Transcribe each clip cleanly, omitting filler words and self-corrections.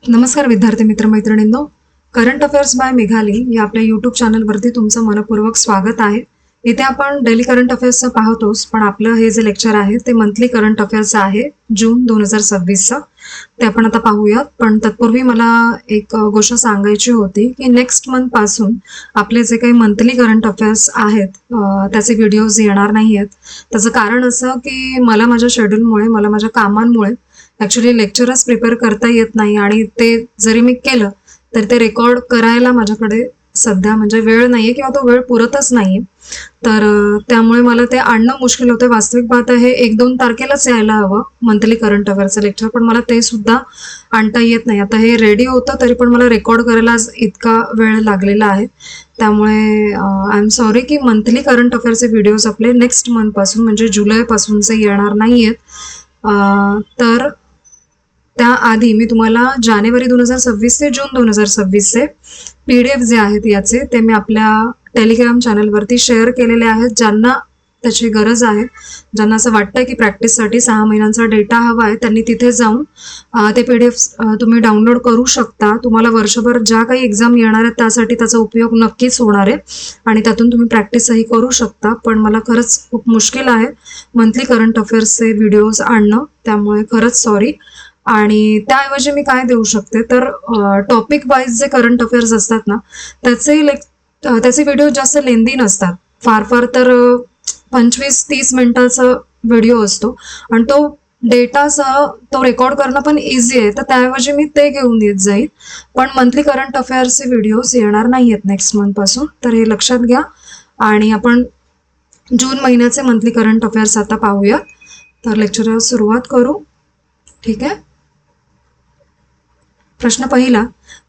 नमस्कार विद्यार्थी मित्र मैत्रिणींनो, करंट अफेअर्स बाय मेघाली या आपल्या यूट्यूब चॅनलवरती तुमचं मनपूर्वक स्वागत आहे. इथे आपण डेली करंट अफेअर्सचं पाहतोच, पण आपलं हे जे लेक्चर आहे ते मंथली करंट अफेअर्स आहे जून 2026चं. ते आपण आता पाहूयात. पण तत्पूर्वी मला एक गोष्ट सांगायची होती की नेक्स्ट मंथ पासून आपले जे काही मंथली करंट अफेअर्स आहेत त्याचे व्हिडिओज येणार नाही आहेत. त्याचं कारण असं की मला माझ्या शेड्यूलमुळे, मला माझ्या कामांमुळे ॲक्च्युली लेक्चरच प्रिपेअर करता येत नाही, आणि ते जरी मी केलं तर ते रेकॉर्ड करायला माझ्याकडे सध्या म्हणजे वेळ नाहीये किंवा तो वेळ पुरतच नाहीये. तर त्यामुळे मला ते आणणं मुश्किल होतं. वास्तविक पाहता हे 1-2 तारखेलाच यायला हवं मंथली करंट अफेअरचं लेक्चर, पण मला ते सुद्धा आणता येत नाही. आता हे रेडी होतं तरी पण मला रेकॉर्ड करायला आज इतका वेळ लागलेला आहे. त्यामुळे आय एम सॉरी की मंथली करंट अफेअरचे व्हिडिओज आपले नेक्स्ट मंथपासून म्हणजे जुलैपासूनचे येणार नाही आहेत. तर त्याआधी मी तुम्हाला जानेवारी 2026 ते जून 2026चे PDF जे आहेत याचे ते मी आपल्या टेलिग्राम चॅनलवरती शेअर केलेले आहेत. ज्यांना त्याची गरज आहे, ज्यांना असं वाटतं की प्रॅक्टिससाठी 6 महिन्यांचा डेटा हवा आहे, त्यांनी तिथे जाऊन ते PDF तुम्ही डाउनलोड करू शकता. तुम्हाला वर्षभर ज्या काही एक्झाम येणार आहेत त्यासाठी त्याचा उपयोग नक्कीच होणार आहे आणि त्यातून तुम्ही प्रॅक्टिसही करू शकता. पण मला खरंच खूप मुश्किल आहे मंथली करंट अफेअर्सचे व्हिडिओज आणणं, त्यामुळे खरंच सॉरी. आणि त्याऐवजी मी काय देऊ शकते तर टॉपिक वाईज जे करंट अफेअर्स असतात ना त्याचे व्हिडिओ जास्त लेंदी नसतात. फार तर 25-30 मिनिटाचा व्हिडिओ असतो आणि तो डेटासह तो रेकॉर्ड करणं पण इझी आहे. तर त्याऐवजी मी ते घेऊन येत जाईल. पण मंथली करंट अफेअर्सचे व्हिडिओज येणार नाही आहेत नेक्स्ट मंथपासून, तर हे लक्षात घ्या. आणि आपण जून महिन्याचे मंथली करंट अफेअर्स आता पाहूयात. तर लेक्चरला सुरुवात करू. ठीक आहे. प्रश्न पहिला,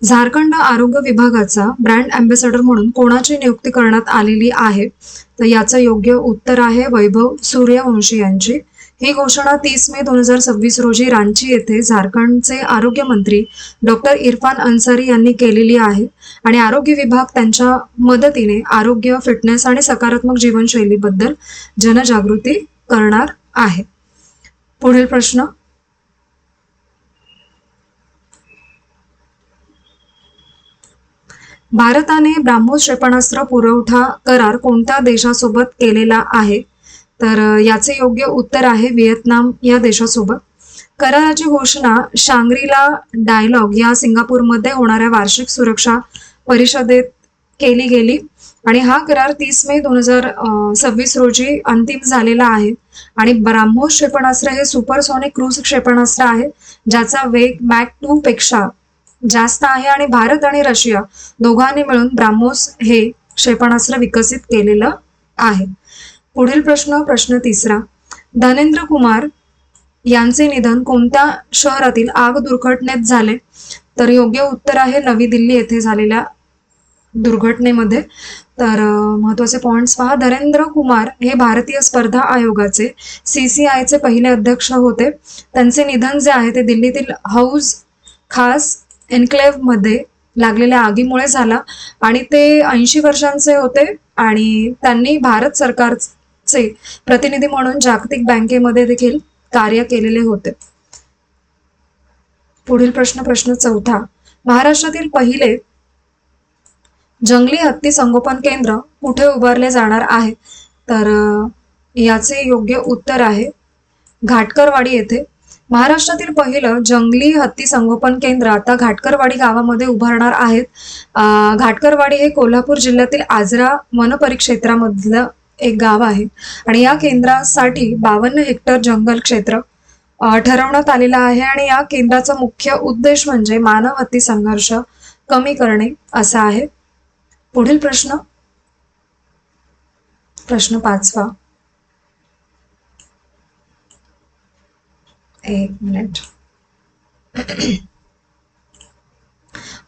झारखंड आरोग्य विभागाचा ब्रँड अँबॅसेडर म्हणून कोणाची नियुक्ती करण्यात आलेली आहे? तर याचं योग्य उत्तर आहे वैभव सूर्यवंशी यांची. ही घोषणा 30 मे 2026 रोजी रांची येथे झारखंडचे आरोग्य मंत्री डॉक्टर इरफान अन्सारी यांनी केलेली आहे. आणि आरोग्य विभाग त्यांच्या मदतीने आरोग्य, फिटनेस आणि सकारात्मक जीवनशैलीबद्दल जनजागृती करणार आहे. पुढील प्रश्न, भारताने ब्राह्मोस क्षेपणास्त्र पुरवठा करार कोणत्या देशासोबत केलेला आहे? तर याचे योग्य उत्तर आहे व्हिएतनाम या देशासोबत. कराराची घोषणा शांग्रीला डायलॉग या सिंगापूरमध्ये होणाऱ्या वार्षिक सुरक्षा परिषदेत केली गेली आणि हा करार 30 मे 2026 रोजी अंतिम झालेला आहे. आणि ब्राह्मोस क्षेपणास्त्र हे सुपरसॉनिक क्रूझ क्षेपणास्त्र आहे ज्याचा वेग मॅक 2 पेक्षा जास्त आहे आणि भारत आणि रशिया दोघांनी मिळून ब्राह्मोस हे क्षेपणास्त्र विकसित केलेलं आहे. पुढील प्रश्न तिसरा, धनेंद्र कुमार यांचे निधन कोणत्या शहरातील आग दुर्घटनेत झाले? तर योग्य उत्तर आहे नवी दिल्ली येथे झालेल्या दुर्घटनेमध्ये. तर महत्वाचे पॉइंट्स पहा. धनेंद्र कुमार हे भारतीय स्पर्धा आयोगाचे CCIचे पहिले अध्यक्ष होते. त्यांचे निधन जे आहे ते दिल्लीतील हौज खास एन्क्लेव्ह मध्ये लागलेल्या आगीमुळे झाला आणि ते 80 वर्षांचे होते आणि त्यांनी भारत सरकारचे प्रतिनिधी म्हणून जागतिक बँकेमध्ये देखील कार्य केलेले होते. पुढील प्रश्न चौथा, महाराष्ट्रातील पहिले जंगली हत्ती संगोपन केंद्र कुठे उभारले जाणार आहे? तर याचे योग्य उत्तर आहे घाटकरवाडी येथे. महाराष्ट्रातील पहिलं जंगली हत्ती संगोपन केंद्र आता घाटकरवाडी गावामध्ये उभारणार आहेत. घाटकरवाडी हे कोल्हापूर जिल्ह्यातील आजरा वनपरिक्षेत्रामधलं एक गाव आहे आणि या केंद्रासाठी 52 हेक्टर जंगल क्षेत्र ठरवण्यात आलेलं आहे. आणि या केंद्राचा मुख्य उद्देश म्हणजे मानव हत्ती संघर्ष कमी करणे असा आहे. पुढील प्रश्न पाचवा, एक मिनिट.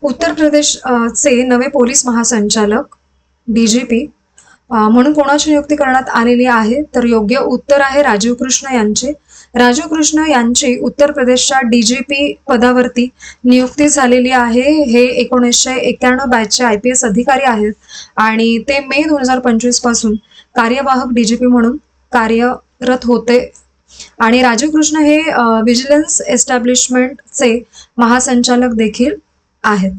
उत्तर प्रदेशचे नवे पोलीस महासंचालक DGP म्हणून कोणाची नियुक्ती करण्यात आलेली आहे? तर योग्य उत्तर आहे राजीव कृष्ण यांची. राजीव कृष्ण यांची उत्तर प्रदेशच्या DGP पदावरती नियुक्ती झालेली आहे. हे 1991 बॅचचे IPS अधिकारी आहेत आणि ते मे 2025 पासून कार्यवाहक DGP म्हणून कार्यरत होते आणि राजीव कृष्ण हे व्हिजिलन्स एस्टॅब्लिशमेंटचे महासंचालक देखील आहेत.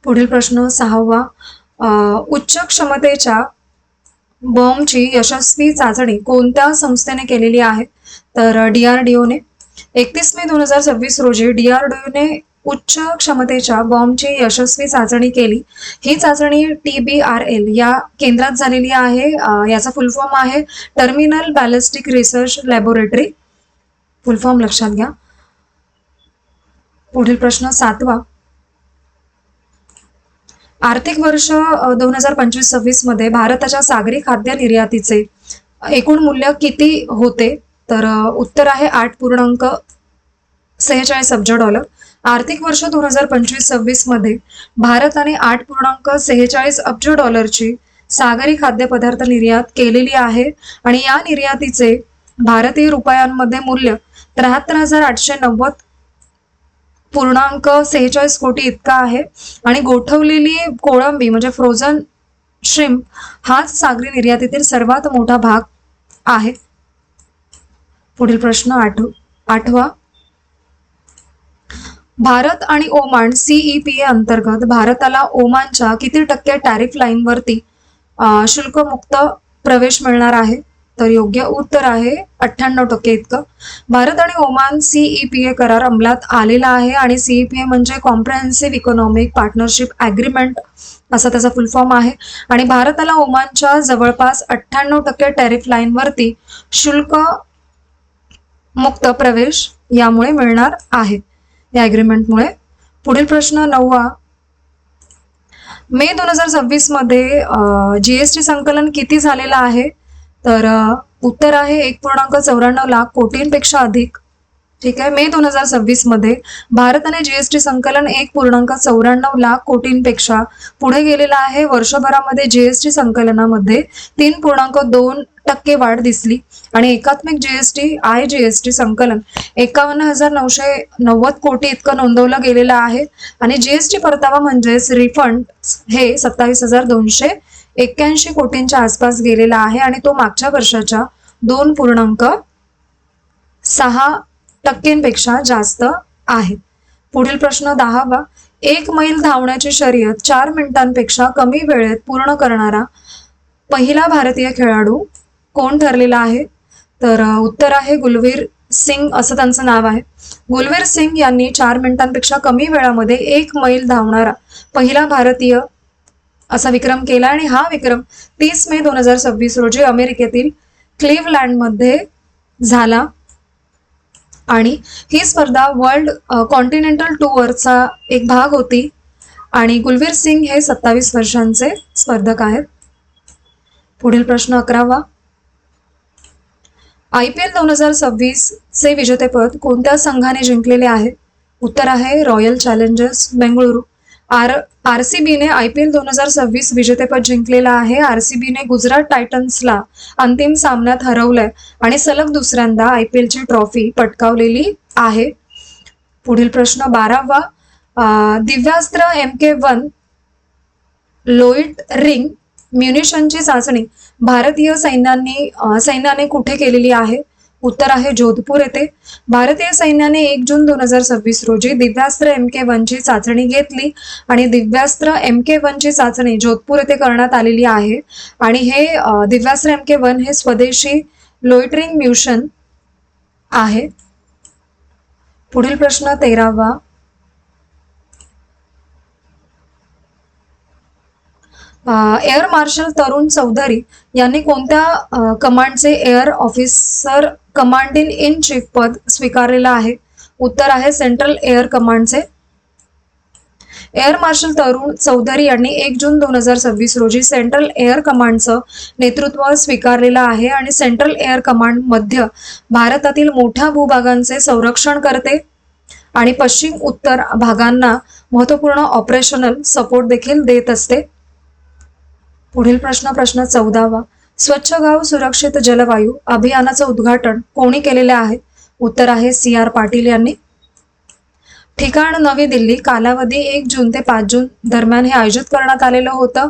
पुढील प्रश्न 6वा, उच्च क्षमतेच्या बॉम्बची यशस्वी चाचणी कोणत्या संस्थेने केलेली आहे? तर DRDOने. 31 मे 2026 रोजी DRDOने उच्च क्षमतेच्या बॉम्बची यशस्वी चाचणी केली. ही चाचणी TBRL या केंद्रात झालेली आहे. याचा फुल फॉर्म आहे टर्मिनल बॅलिस्टिक रिसर्च लॅबोरेटरी. फुल फॉर्म लक्षात घ्या. पुढील प्रश्न 7वा, आर्थिक वर्ष 2025-26 मध्ये भारताच्या सागरी खाद्य निर्यातीचे एकूण मूल्य किती होते? तर उत्तर आहे 8.46 अब्ज डॉलर. आर्थिक वर्ष 2025-26 मध्ये भारताने 8.46 अब्ज डॉलरची सागरी खाद्यपदार्थ निर्यात केलेली आहे आणि या निर्यातीचे भारतीय रुपयांमध्ये मूल्य 73,890.46 कोटी इतका आहे. आणि गोठवलेली कोळंबी म्हणजे फ्रोझन श्रिम्प हाच सागरी निर्यातीतील सर्वात मोठा भाग आहे. पुढील प्रश्न 8वा, भारत आणि ओमान CEPA अंतर्गत भारताला ओमानच्या किती टक्के टॅरिफ लाईनवरती शुल्कमुक्त प्रवेश मिळणार आहे? तर योग्य उत्तर आहे 98% इतकं. भारत आणि ओमान CEPA करार अंमलात आलेला आहे आणि CEPA म्हणजे कॉम्प्रिहेन्सिव्ह इकॉनॉमिक पार्टनरशिप ॲग्रीमेंट असा त्याचा फुल फॉर्म आहे. आणि भारताला ओमानच्या जवळपास 98% टॅरिफ लाईनवरती शुल्क मुक्त प्रवेश यामुळे मिळणार आहे, या ॲग्रीमेंटमुळे. पुढील प्रश्न 9वा, मे 2026 मध्ये GST संकलन किती झालेलं आहे? तर उत्तर आहे 1.94 लाख कोटींपेक्षा अधिक. ठीक आहे. मे 2026 मध्ये भारताने GST संकलन 1.94 लाख कोटींपेक्षा पुढे गेलेला आहे. वर्षभरामध्ये GST संकलनामध्ये 3.2% वाढ दिसली आणि एकात्मिक IGST संकलन 51,990 कोटी इतकं नोंदवलं गेलेलं आहे. आणि GST परतावा म्हणजेच रिफंड हे 27,281 कोटींच्या आसपास गेलेला आहे आणि तो मागच्या वर्षाच्या 2.6% जास्त आहे. पुढील प्रश्न 10वा, 1 मैल धावण्याची शर्यत 4 मिनिटांपेक्षा कमी वेळेत पूर्ण करणारा पहिला भारतीय खेळाडू कोण ठरलेला आहे? तर उत्तर आहे गुलवीर सिंग असं त्यांचं नाव आहे. गुलवीर सिंग यांनी 4 मिनिटांपेक्षा कमी वेळामध्ये 1 मैल धावणारा पहिला भारतीय असा विक्रम केला आणि हा विक्रम 30 मे 2026 रोजी अमेरिकेतील क्लिव्हलँडमध्ये झाला. आणि ही स्पर्धा वर्ल्ड कॉन्टिनेंटल टूरचा एक भाग होती आणि गुलवीर सिंग हे 27 वर्षांचे स्पर्धक आहेत. पुढील प्रश्न 11वा, IPL 2026 चे विजेतेपद कोणत्या संघाने जिंकलेले आहे? उत्तर आहे रॉयल चॅलेंजर्स बेंगळुरू. RCBने IPL 2026 विजेतेपद जिंकलेलं आहे. RCBने गुजरात टायटन्सला अंतिम सामन्यात हरवलंय आणि सलग दुसऱ्यांदा IPLची ट्रॉफी पटकावलेली आहे. पुढील प्रश्न 12वा, दिव्यास्त्र MK1 लोईट रिंग म्युनिशनची चाचणी भारतीय सैन्याने कुठे केलेली आहे? उत्तर आहे जोधपूर येथे. भारतीय सैन्याने 1 जून 2026 रोजी दिव्यास्त्र MK1 ची चाचणी घेतली आणि दिव्यास्त्र MK1 ची चाचणी जोधपूर येथे करण्यात आलेली आहे. आणि हे दिव्यास्त्र MK1 हे स्वदेशी लोइटरिंग म्युनिशन आहे. पुढील प्रश्न 13वा, एअर मार्शल तरुण चौधरी यांनी कोणत्या कमांडचे air officer commanding in chief पद स्वीकारलेलं आहे? उत्तर आहे सेंट्रल एअर कमांडचे. एअर मार्शल तरुण चौधरी यांनी 1 जून 2026 रोजी सेंट्रल एअर कमांडचं नेतृत्व स्वीकारलेलं आहे आणि सेंट्रल एअर कमांड मध्य भारतातील मोठ्या भूभागांचे संरक्षण करते आणि पश्चिम उत्तर भागांना महत्त्वपूर्ण ऑपरेशनल सपोर्ट देखील देत असते. पुढील प्रश्न 14वा, स्वच्छ गाव सुरक्षित जलवायू अभियानाचं उद्घाटन कोणी केलेले आहे? उत्तर आहे CR पाटील यांनी. ठिकाण नवी दिल्ली. कालावधी 1 जून ते 5 जून दरम्यान हे आयोजित करण्यात आलेलं होतं.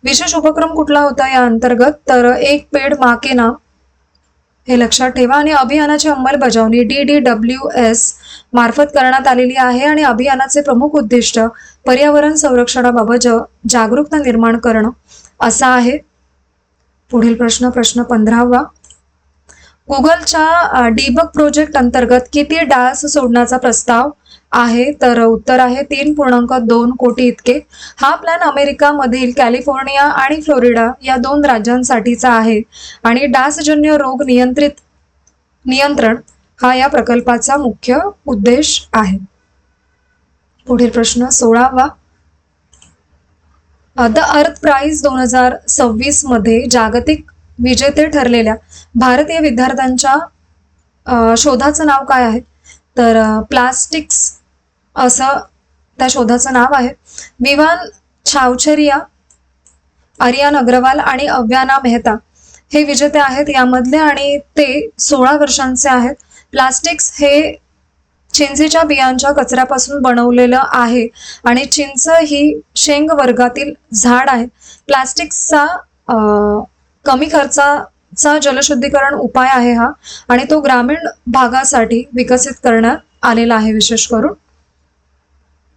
विशेष उपक्रम कुठला होता या अंतर्गत? तर एक पेड मा के नाम हे लक्षात ठेवा. आणि अभियानाची अंमलबजावणी DDWS मार्फत करण्यात आलेली आहे आणि अभियानाचे प्रमुख उद्दिष्ट पर्यावरण संरक्षणाबाबत जागरूकता निर्माण करणं असा आहे. पुढील प्रश्न 15वा. गुगलच्या डीबग प्रोजेक्ट अंतर्गत किती डास सोडण्याचा प्रस्ताव आहे? तर उत्तर आहे 3.2 कोटी इतके. हा प्लॅन अमेरिकामधील कॅलिफोर्निया आणि फ्लोरिडा या 2 राज्यांसाठीचा आहे आणि डासजन्य रोग नियंत्रण हा या प्रकल्पाचा मुख्य उद्देश आहे. पुढील प्रश्न 16वा. द अर्थ प्राइज 2026 मध्ये जागतिक विजेते ठरलेल्या भारतीय विद्यार्थ्यांच्या शोधाचं नाव काय आहे? तर प्लास्टिक्स असं त्या शोधाचं नाव आहे. विवान छावछरिया, आर्यन अग्रवाल आणि अव्याना मेहता हे विजेते आहेत यामधले आणि ते 16 वर्षांचे आहेत. प्लास्टिक्स हे चिंचेच्या बियांच्या कचऱ्यापासून बनवलेलं आहे आणि चिंच ही शेंग वर्गातील झाड आहे. प्लास्टिक्सचा कमी खर्चाचा जलशुद्धीकरण उपाय आहे हा आणि तो ग्रामीण भागासाठी विकसित करण्यात आलेला आहे विशेष करून.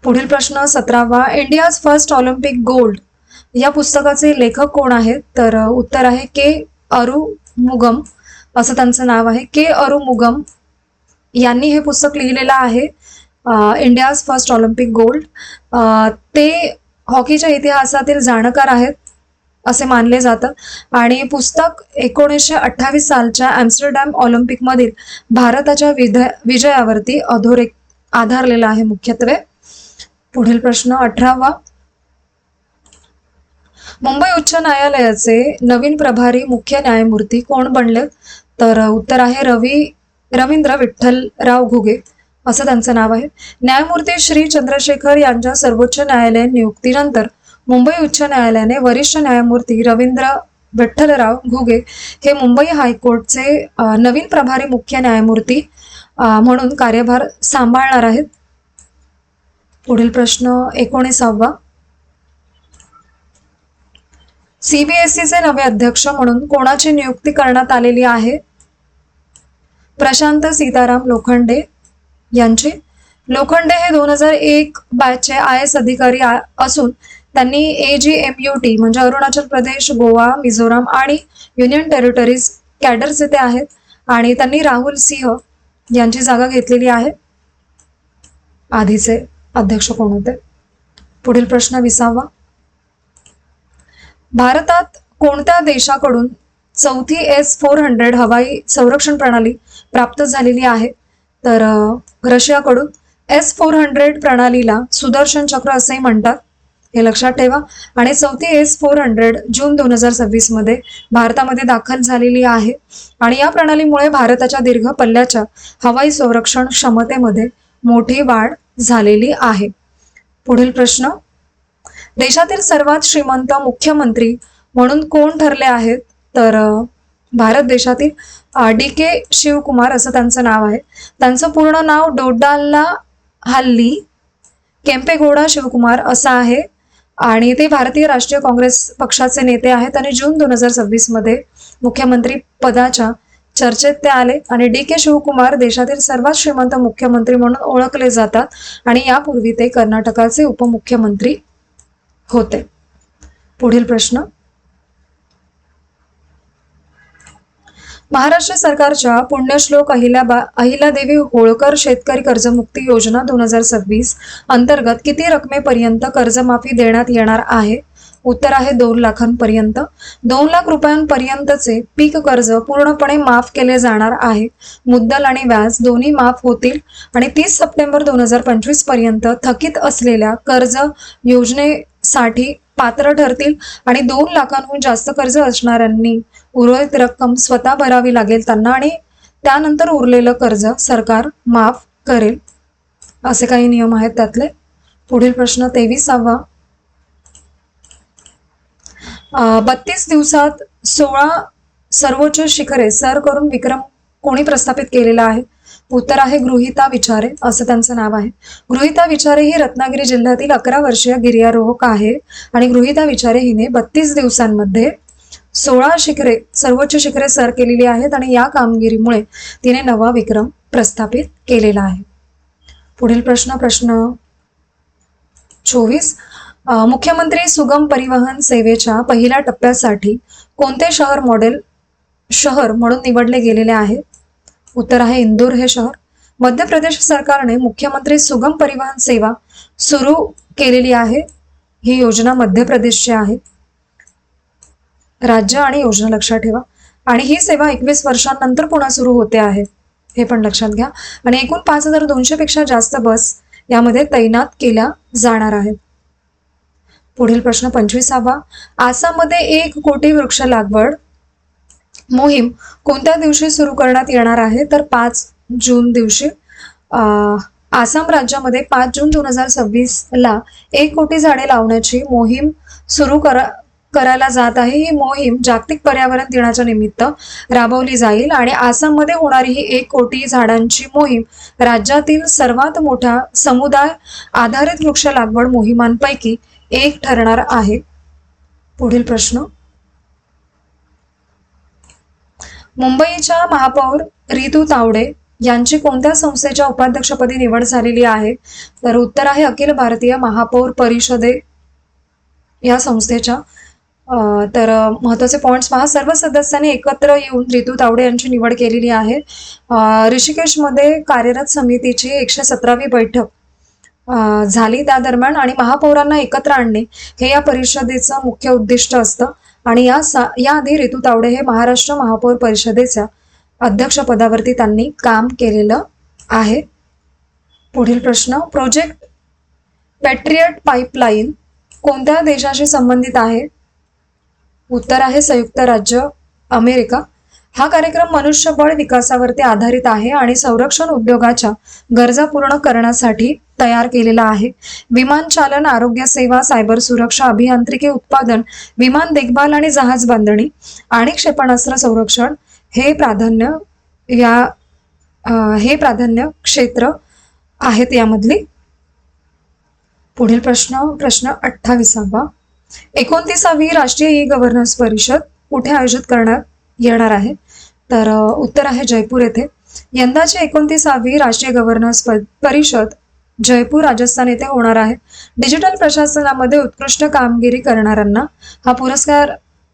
पुढील प्रश्न 17वा. इंडियाज फर्स्ट ऑलिम्पिक गोल्ड या पुस्तकाचे लेखक कोण आहेत? तर उत्तर आहे के अरुमुगम असं त्यांचं नाव आहे. के अरुमुगम यांनी हे पुस्तक लिहिलेलं आहे इंडियाज फर्स्ट ऑलिम्पिक गोल्ड. ते हॉकीच्या इतिहासातील जाणकार आहेत असे मानले जातं आणि पुस्तक 1928 सालच्या ॲम्स्टरडॅम ऑलिम्पिकमधील भारताच्या विजयावरती आधारलेला आहे मुख्यत्वे. पुढील प्रश्न 18वा. मुंबई उच्च न्यायालयाचे नवीन प्रभारी मुख्य न्यायमूर्ती कोण बनले? तर उत्तर आहे रवींद्र विठ्ठलराव घुगे असं त्यांचं नाव आहे. न्यायमूर्ती श्री चंद्रशेखर यांच्या सर्वोच्च न्यायालय नियुक्तीनंतर मुंबई उच्च न्यायालयाने वरिष्ठ न्यायमूर्ती रवींद्र विठ्ठलराव घुगे हे मुंबई हायकोर्टचे नवीन प्रभारी मुख्य न्यायमूर्ती म्हणून कार्यभार सांभाळणार आहेत. पुढील प्रश्न 19वा. CBSEचे नवे अध्यक्ष म्हणून कोणाची नियुक्ती करण्यात आलेली आहे? प्रशांत सीताराम लोखंडे यांची. लोखंडे हे 2001 बॅचचे IAS अधिकारी असून त्यांनी AGMUT म्हणजे अरुणाचल प्रदेश, गोवा, मिझोराम आणि युनियन टेरिटरीज कॅडरचे ते आहेत आणि त्यांनी राहुल सिंह यांची जागा घेतलेली आहे. आधीचे अध्यक्ष कोण होते? पुढील प्रश्न 20वा. भारतात कोणत्या देशाकडून चौथी S-400 हवाई संरक्षण प्रणाली प्राप्त झालेली आहे? तर रशियाकडून. S-400 प्रणालीला सुदर्शन चक्र असेही म्हणतात हे लक्षात ठेवा. आणि चौथी S-400 जून 2026 मध्ये भारतामध्ये दाखल झालेली आहे आणि या प्रणालीमुळे भारताच्या दीर्घ पल्ल्याच्या हवाई संरक्षण क्षमतेमध्ये मोठी वाढ झालेली आहे. पुढील प्रश्न. देशातील सर्वात श्रीमंत मुख्यमंत्री म्हणून कोण ठरले आहेत? तर भारत देशातील DK शिवकुमार असं त्यांचं नाव आहे. त्यांचं पूर्ण नाव डोडाल्ला हल्ली केम्पेगौडा शिवकुमार असं आहे आणि ते भारतीय राष्ट्रीय काँग्रेस पक्षाचे नेते आहेत आणि जून 2026 मध्ये मुख्यमंत्री पदाच्या चर्चेत ते आले आणि DK शिवकुमार देशातील सर्वात श्रीमंत मुख्यमंत्री म्हणून ओळखले जातात आणि यापूर्वी ते कर्नाटकाचे उपमुख्यमंत्री होते. पुढील प्रश्न. महाराष्ट्र सरकारच्या पुण्यश्लोक अहिल्यादेवी होळकर शेतकरी कर्जमुक्ती योजना 2026 अंतर्गत किती रकमेपर्यंत कर्जमाफी देण्यात येणार आहे? उत्तर आहे 2 लाखांपर्यंत. 2 लाख रुपयांपर्यंतचे पीक कर्ज पूर्णपणे माफ केले जाणार आहे. मुद्दल आणि व्याज दोन्ही माफ होतील आणि 30 सप्टेंबर 2025 पर्यंत थकीत असलेल्या कर्ज योजनेसाठी पात्र ठरतील आणि 2 लाखांहून जास्त कर्ज असणाऱ्यांनी उर्वरित रक्कम स्वतः भरावी लागेल त्यांना आणि त्यानंतर उरलेलं कर्ज सरकार माफ करेल. असे काही नियम आहेत त्यातले. पुढील प्रश्न 23वा. 32 दिवसात 16 सर्वोच्च शिखरे सर करून विक्रम कोणी प्रस्थापित केलेला आहे? उत्तर आहे गृहीता विचारे असं त्यांचं नाव आहे. गृहीता विचारे ही रत्नागिरी जिल्ह्यातील 11 वर्षीय गिर्यारोहक आहे आणि गृहीता विचारे हिने 32 दिवसांमध्ये 16 शिखरे, सर्वोच्च शिखरे सर केलेली आहेत आणि या कामगिरीमुळे तिने नवा विक्रम प्रस्थापित केलेला आहे. पुढील प्रश्न 24. मुख्यमंत्री सुगम परिवहन सेवेच्या पहिल्या टप्प्यासाठी कोणते शहर म्हणून निवडले गेलेले आहे? उत्तर आहे इंदूर हे शहर. मध्य प्रदेश सरकारने मुख्यमंत्री सुगम परिवहन सेवा सुरू केलेली आहे. ही योजना मध्य प्रदेशची आहे. राज्य आणि योजना लक्षात ठेवा. आणि ही सेवा 21 वर्षांनंतर पुन्हा सुरू होते आहे, हे पण लक्षात घ्या. आणि एकूण 5200 पेक्षा जास्त बस यामध्ये तैनात केल्या जाणार आहेत. पुढील प्रश्न 25. आसाममध्ये 1 कोटी वृक्ष लागवड मोहीम कोणत्या दिवशी सुरू करण्यात येणार आहे? तर 5 जून दिवशी. आसाम राज्यामध्ये 5 जून 2026ला 1 कोटी झाडे लावण्याची मोहीम सुरू करायला जात आहे. ही मोहीम जागतिक पर्यावरण दिनाच्या निमित्त राबवली जाईल आणि आसाममध्ये होणारी ही 1 कोटी झाडांची मोहीम राज्यातील सर्वात मोठ्या समुदाय आधारित वृक्ष लागवड मोहिमांपैकी एक ठरणार आहे. पुढील प्रश्न. मुंबईच्या महापौर रितू तावडे यांची कोणत्या संस्थेच्या उपाध्यक्षपदी निवड झालेली आहे? तर उत्तर आहे अखिल भारतीय महापौर परिषदे या संस्थेच्या. तर महत्त्वाचे पॉइंट्स पहा. सर्व सदस्यांनी एकत्र येऊन रितू तावडे यांची निवड केलेली आहे. ऋषिकेशमध्ये कार्यरत समितीची 117वी बैठक झाली त्या दरम्यान. आणि महापौरांना एकत्र आणणे हे या परिषदेचं मुख्य उद्दिष्ट असतं. आणि याआधी रितू तावडे हे महाराष्ट्र महापौर परिषदेच्या अध्यक्षपदावरती त्यांनी काम केलेलं आहे. पुढील प्रश्न. प्रोजेक्ट पॅट्रियट पाईपलाईन कोणत्या देशाशी संबंधित आहे? उत्तर आहे संयुक्त राज्य अमेरिका. हा कार्यक्रम मनुष्यबळ विकासावरती आधारित आहे आणि संरक्षण उद्योगाच्या गरजा पूर्ण करण्यासाठी तयार केलेला आहे. विमान चालन, आरोग्य सेवा, सायबर सुरक्षा, अभियांत्रिकी उत्पादन, विमान देखभाल आणि जहाज बांधणी आणि क्षेपणास्त्र संरक्षण हे प्राधान्य क्षेत्र आहेत यामधली. पुढील प्रश्न 28. 29वी राष्ट्रीय ई-गव्हर्नन्स परिषद कुठे आयोजित करण्यात येणार आहे? तर उत्तर आहे जयपूर येथे. यंदाची 29वी राष्ट्रीय गव्हर्नन्स परिषद जयपूर राजस्थान येथे होणार आहे. डिजिटल प्रशासनामध्ये उत्कृष्ट कामगिरी करणाऱ्यांना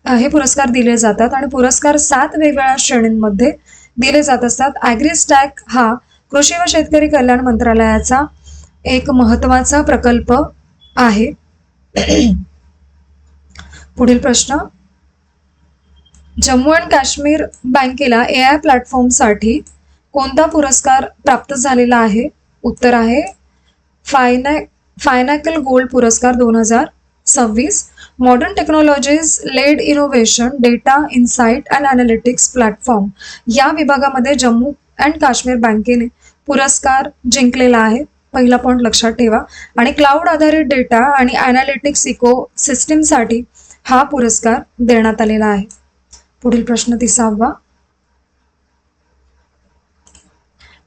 हे पुरस्कार दिले जातात आणि पुरस्कार 7 वेगवेगळ्या श्रेणींमध्ये दिले जात असतात. ॲग्रीस्टॅक हा कृषी व शेतकरी कल्याण मंत्रालयाचा एक महत्त्वाचा प्रकल्प आहे. पुढील प्रश्न. जम्मू अँड काश्मीर बँकेला AI प्लॅटफॉर्मसाठी कोणता पुरस्कार प्राप्त झालेला आहे? उत्तर आहे फायनॅकल गोल्ड पुरस्कार 2026. Modern technologies led innovation data insight and analytics platform या विभागामध्ये जम्मू अँड काश्मीर बँकेने पुरस्कार जिंकलेला आहे. पहिला पॉइंट लक्षात ठेवा. आणि क्लाउड आधारित डेटा आणि अॅनालिटिक्स इको सिस्टीमसाठी हा पुरस्कार देण्यात आलेला आहे. पुढील प्रश्न 30.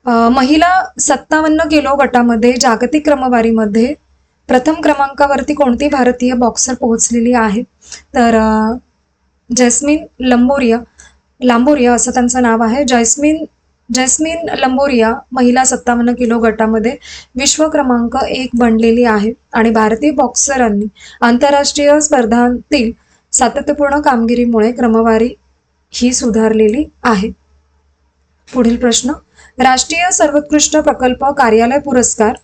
महिला 57 किलो गटामध्ये जागतिक क्रमवारीमध्ये प्रथम क्रमांकावरती कोणती भारतीय बॉक्सर पोहोचलेली आहे? तर जैस्मिन लांबोरिया असं त्यांचं नाव आहे. जैस्मिन लांबोरिया महिला 57 किलो गटामध्ये विश्व क्रमांक 1 बनलेली आहे आणि भारतीय बॉक्सरांनी आंतरराष्ट्रीय स्पर्धांतील सातत्यपूर्ण कामगिरीमुळे क्रमवारी ही सुधारलेली आहे. पुढील प्रश्न. राष्ट्रीय सर्वोत्कृष्ट प्रकल्प कार्यालय पुरस्कार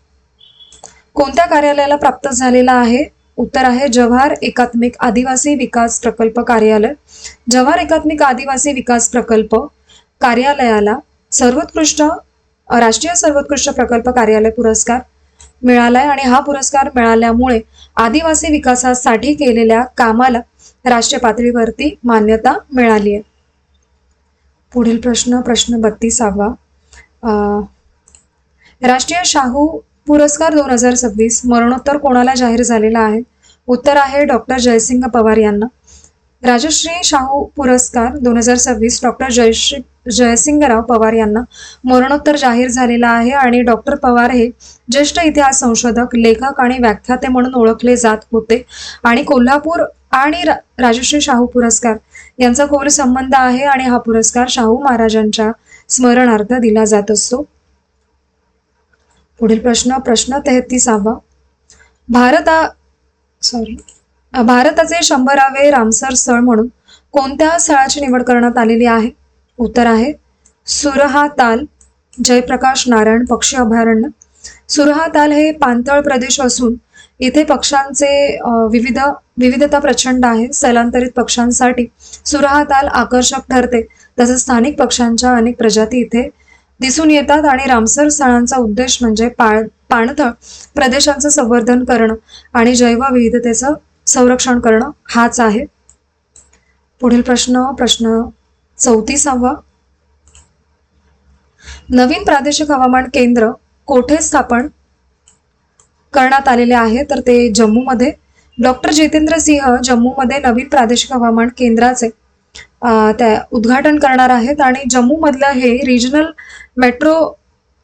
कोणत्या कार्यालयाला प्राप्त झालेला आहे? उत्तर आहे जव्हार एकात्मिक आदिवासी विकास प्रकल्प कार्यालय. जव्हार एकात्मिक आदिवासी विकास प्रकल्प कार्यालयाला राष्ट्रीय सर्वोत्कृष्ट प्रकल्प कार्यालय पुरस्कार मिळालाय आणि हा पुरस्कार मिळाल्यामुळे आदिवासी विकासासाठी केलेल्या कामाला राष्ट्रीय पातळीवरती मान्यता मिळाली आहे. पुढील प्रश्न 32. राष्ट्रीय शाहू पुरस्कार 2026 मरणोत्तर कोणाला जाहीर झालेला आहे? उत्तर आहे डॉक्टर जयसिंग पवार यांना. राजश्री शाहू पुरस्कार 2026 डॉक्टर जयसिंगराव पवार यांना मरणोत्तर जाहीर झालेला आहे आणि डॉक्टर पवार हे ज्येष्ठ इतिहास संशोधक, लेखक आणि व्याख्याते म्हणून ओळखले जात होते आणि कोल्हापूर आणि राजश्री शाहू पुरस्कार यांचा खोल संबंध आहे आणि हा पुरस्कार शाहू महाराजांच्या स्मरणार्थ दिला जात असतो. पुढील प्रश्न 33वा. भारताचे 100वे रामसर स्थळ म्हणून कोणत्या स्थळाची निवड करण्यात आलेली आहे? उत्तर आहे सुरहा ताल जयप्रकाश नारायण पक्षी अभयारण्य. सुरहा ताल हे पाणथळ प्रदेश असून इथे पक्ष्यांचे विविधता प्रचंड आहे. स्थलांतरित पक्ष्यांसाठी सुरहा ताल आकर्षक ठरते. तसेच स्थानिक पक्ष्यांच्या अनेक प्रजाती इथे दिसून येतात आणि रामसर स्थळांचा उद्देश म्हणजे पाणथळ प्रदेशांचं संवर्धन करणं आणि जैवविविधतेचं संरक्षण करणं हाच आहे. पुढील प्रश्न 34वा. नवीन प्रादेशिक हवामान केंद्र कोठे स्थापन करण्यात आलेले आहे? तर ते जम्मूमध्ये. डॉक्टर जितेंद्र सिंह जम्मूमध्ये नवीन प्रादेशिक हवामान केंद्राचे त्या उद्घाटन करणार आहेत आणि जम्मूमधलं हे रिजनल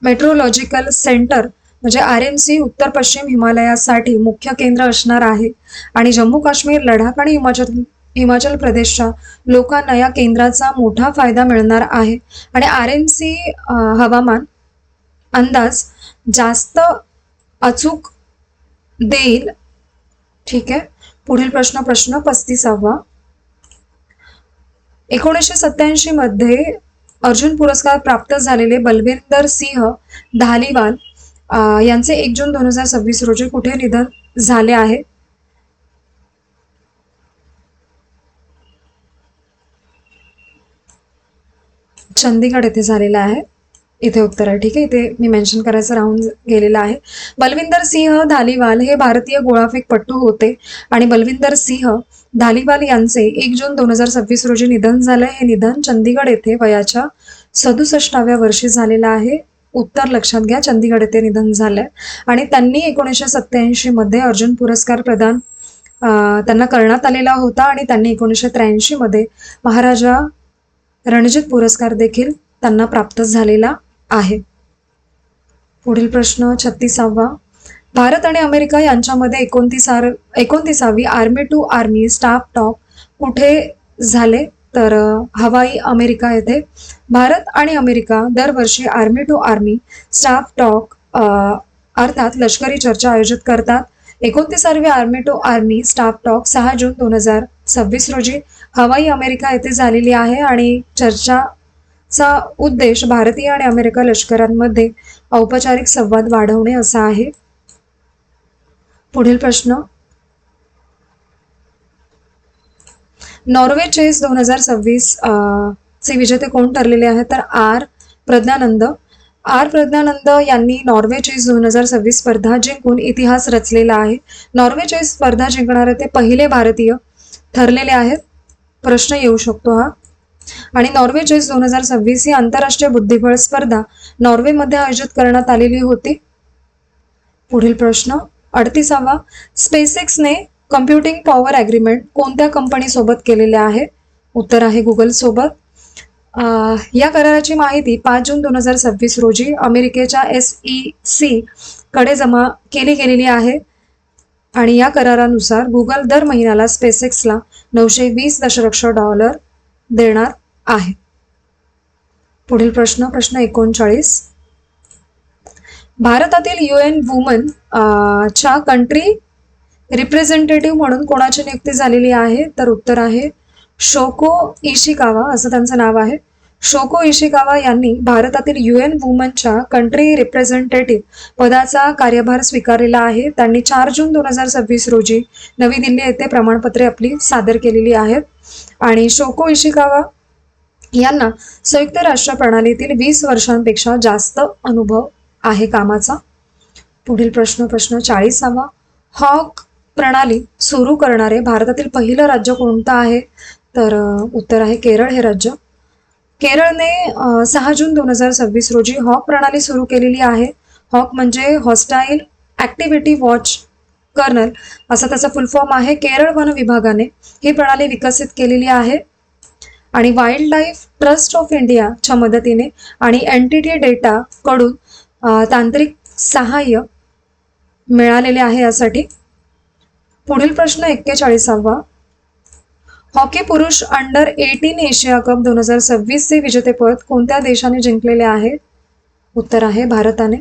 मेट्रोलॉजिकल सेंटर म्हणजे RMC उत्तर पश्चिम हिमालयासाठी मुख्य केंद्र असणार आहे आणि जम्मू काश्मीर, लडाख आणि हिमाचल प्रदेशच्या लोकांना या केंद्राचा मोठा फायदा मिळणार आहे आणि RMC हवामान अंदाज जास्त अचूक देईल. ठीक आहे. पुढील प्रश्न 35वा. 1987 मध्ये अर्जुन पुरस्कार प्राप्त झालेले बलविंदर सिंह धालीवाल यांचे 1 जून 2026 रोजी कुठे निधन झाले आहे? चंदीगड येथे झालेला आहे. इथे उत्तर आहे. ठीक आहे. इथे मी मेन्शन करायचं राहून गेलेलं आहे. बलविंदर सिंह धालीवाल हे भारतीय गोळाफेकपटू होते आणि बलविंदर सिंह धालीवाल यांचे 1 जून 2026 रोजी निधन झाले. हे निधन चंदीगड येथे वयाच्या 67व्या वर्षी झालेलं आहे. उत्तर लक्षात घ्या. चंदीगड येथे निधन झालंय आणि त्यांनी 1987 मध्ये अर्जुन पुरस्कार प्रदान त्यांना करण्यात आलेला होता आणि त्यांनी 1983 मध्ये महाराजा रणजित पुरस्कार देखील त्यांना प्राप्त झालेला आहे. पुढील प्रश्न 36वा. भारत आणि अमेरिका यांच्यामध्ये 29वी army to army staff talk कुठे झाले? तर हवाई अमेरिका येथे. भारत आणि अमेरिका दरवर्षी army to army staff talk अर्थात लष्करी चर्चा आयोजित करतात. 29वी army to army staff talk 6 जून 2026 रोजी हवाई अमेरिका येथे झालेली आहे आणि चर्चाचा उद्देश भारतीय आणि अमेरिका लष्करांमध्ये औपचारिक संवाद वाढवणे असा आहे. पुढील प्रश्न. नॉर्वे चेस 2026 चे विजेते कोण ठरलेले आहेत? तर आर प्रज्ञानंद यांनी नॉर्वे चेस 2026 स्पर्धा जिंकून इतिहास रचलेला आहे. नॉर्वे चेस स्पर्धा जिंकणारे ते पहिले भारतीय ठरलेले आहेत. प्रश्न येऊ शकतो हा. आणि नॉर्वे चेस 2026 ही आंतरराष्ट्रीय बुद्धिबळ स्पर्धा नॉर्वेमध्ये आयोजित करण्यात आलेली होती. पुढील प्रश्न 38वा. स्पेसएक्सने कम्प्युटिंग पॉवर ॲग्रीमेंट कोणत्या कंपनीसोबत केलेले आहे? उत्तर आहे गुगल सोबत. या कराराची माहिती 5 जून 2026 रोजी अमेरिकेच्या SEC कडे जमा केली गेलेली आहे आणि या करारानुसार गुगल दर महिन्याला स्पेसएक्सला $920 दशलक्ष देणार आहे. पुढील प्रश्न 39. भारतातील UN वुमन च्या कंट्री रिप्रेझेंटेटिव्ह म्हणून कोणाची नियुक्ती झालेली आहे? तर उत्तर आहे शोको इशिकावा असं त्यांचं नाव आहे. शोको इशिकावा यांनी भारतातील UN वुमनच्या कंट्री रिप्रेझेंटेटिव्ह पदाचा कार्यभार स्वीकारलेला आहे. त्यांनी 4 जून 2026 रोजी नवी दिल्ली येथे प्रमाणपत्रे आपली सादर केलेली आहेत आणि शोको इशिकावा यांना संयुक्त राष्ट्र प्रणालीतील 20 वर्षांपेक्षा जास्त अनुभव आहे कामाचा. पुढील प्रश्न 40वा. हॉक प्रणाली सुरू करणारे भारतातील पहिलं राज्य कोणतं आहे? तर उत्तर आहे केरळ हे राज्य. केरळने 6 जून 2026 रोजी हॉक प्रणाली सुरू केलेली आहे. हॉक म्हणजे हॉस्टाईल ॲक्टिव्हिटी वॉच कर्नल असा त्याचा फुल फॉर्म आहे. केरळ वन विभागाने ही प्रणाली विकसित केलेली आहे आणि वाईल्ड लाईफ ट्रस्ट ऑफ इंडियाच्या मदतीने आणि NTT डेटा कडून तांत्रिक सहाय्य मिळालेले आहे यासाठी. पुढील प्रश्न 41वा. हॉकी पुरुष अंडर 18 एशिया कप 2026 चे विजेतेपद कोणत्या देशाने जिंकलेले आहे? उत्तर आहे भारताने.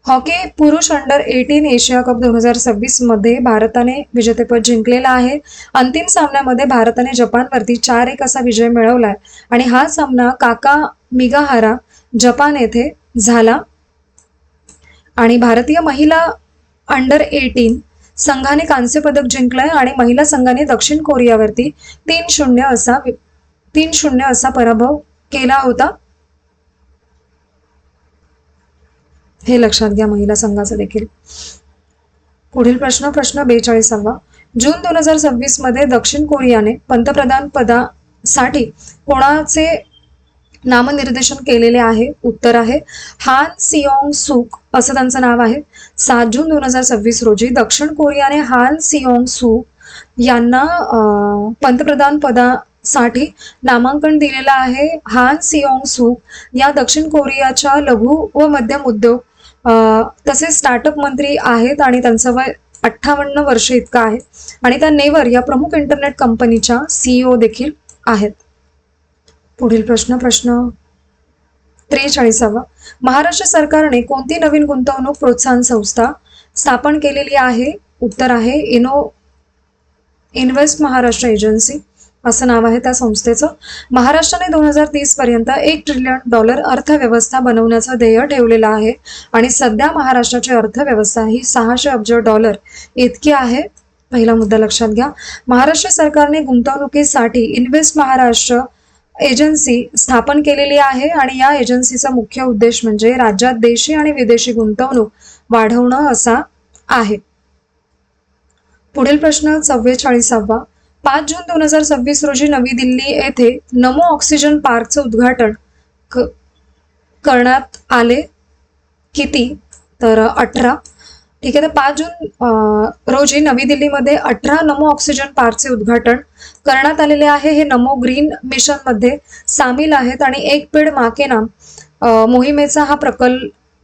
हॉकी पुरुष अंडर 18 एशिया कप 2026 मध्ये भारताने विजेतेपद जिंकलेला आहे. अंतिम सामन्यामध्ये भारताने जपानवरती 4-1 असा विजय मिळवलाय आणि हा सामना काका मिगाहारा जपान येथे झाला आणि भारतीय महिला अंडर 18 संघाने कांस्य पदक जिंकलंय आणि महिला संघाने दक्षिण कोरियावरती 3-0 असा पराभव केला होता. हे लक्षात घ्या महिला संघाचं देखील. पुढील प्रश्न 42वा. जून 2026 मध्ये दक्षिण कोरियाने पंतप्रधान पदासाठी कोणाचे नामनिर्देशन केलेले आहे? उत्तर आहे हान सियोंग सूक असं त्यांचं नाव आहे. 7 जून 2026 रोजी दक्षिण कोरियाने हान सियोंग सूक यांना पंतप्रधान पदासाठी नामांकन दिलेलं आहे. हान सियोंग सूक या दक्षिण कोरियाच्या लघु व मध्यम उद्योग तसेच स्टार्टअप मंत्री आहेत आणि त्यांचं वय 58 वर्ष इतकं आहे आणि त्या नेवर या प्रमुख इंटरनेट कंपनीच्या CEO देखील आहेत. पुढील प्रश्न 43वा. महाराष्ट्र सरकारने कोणती नवीन गुंतवणूक प्रोत्साहन संस्था स्थापन केलेली आहे? उत्तर आहे इन्व्हेस्ट महाराष्ट्र एजन्सी असं नाव आहे त्या संस्थेचं. महाराष्ट्राने 2030 पर्यंत $1 ट्रिलियन अर्थव्यवस्था बनवण्याचं ध्येय ठेवलेलं आहे आणि सध्या महाराष्ट्राची अर्थव्यवस्था ही $600 अब्ज इतकी आहे. पहिला मुद्दा लक्षात घ्या. महाराष्ट्र सरकारने गुंतवणुकीसाठी इन्व्हेस्ट महाराष्ट्र एजन्सी स्थापन केलेली आहे आणि या एजन्सीचा मुख्य उद्देश म्हणजे राज्यात देशी आणि विदेशी गुंतवणूक वाढवणं असा आहे. पुढील प्रश्न 44वा. 5 जून 2026 रोजी नवी दिल्ली येथे नमो ऑक्सिजन पार्कचं उद्घाटन करण्यात आले. किती? तर 18. ठीक आहे. तर 5 जून रोजी नवी दिल्लीमध्ये 18 नमो ऑक्सिजन पार्कचे उद्घाटन करण्यात आलेले आहे. हे नमो ग्रीन मिशन मध्ये सामील आहेत आणि एक पेड मा के नाम मोहिमेचा हा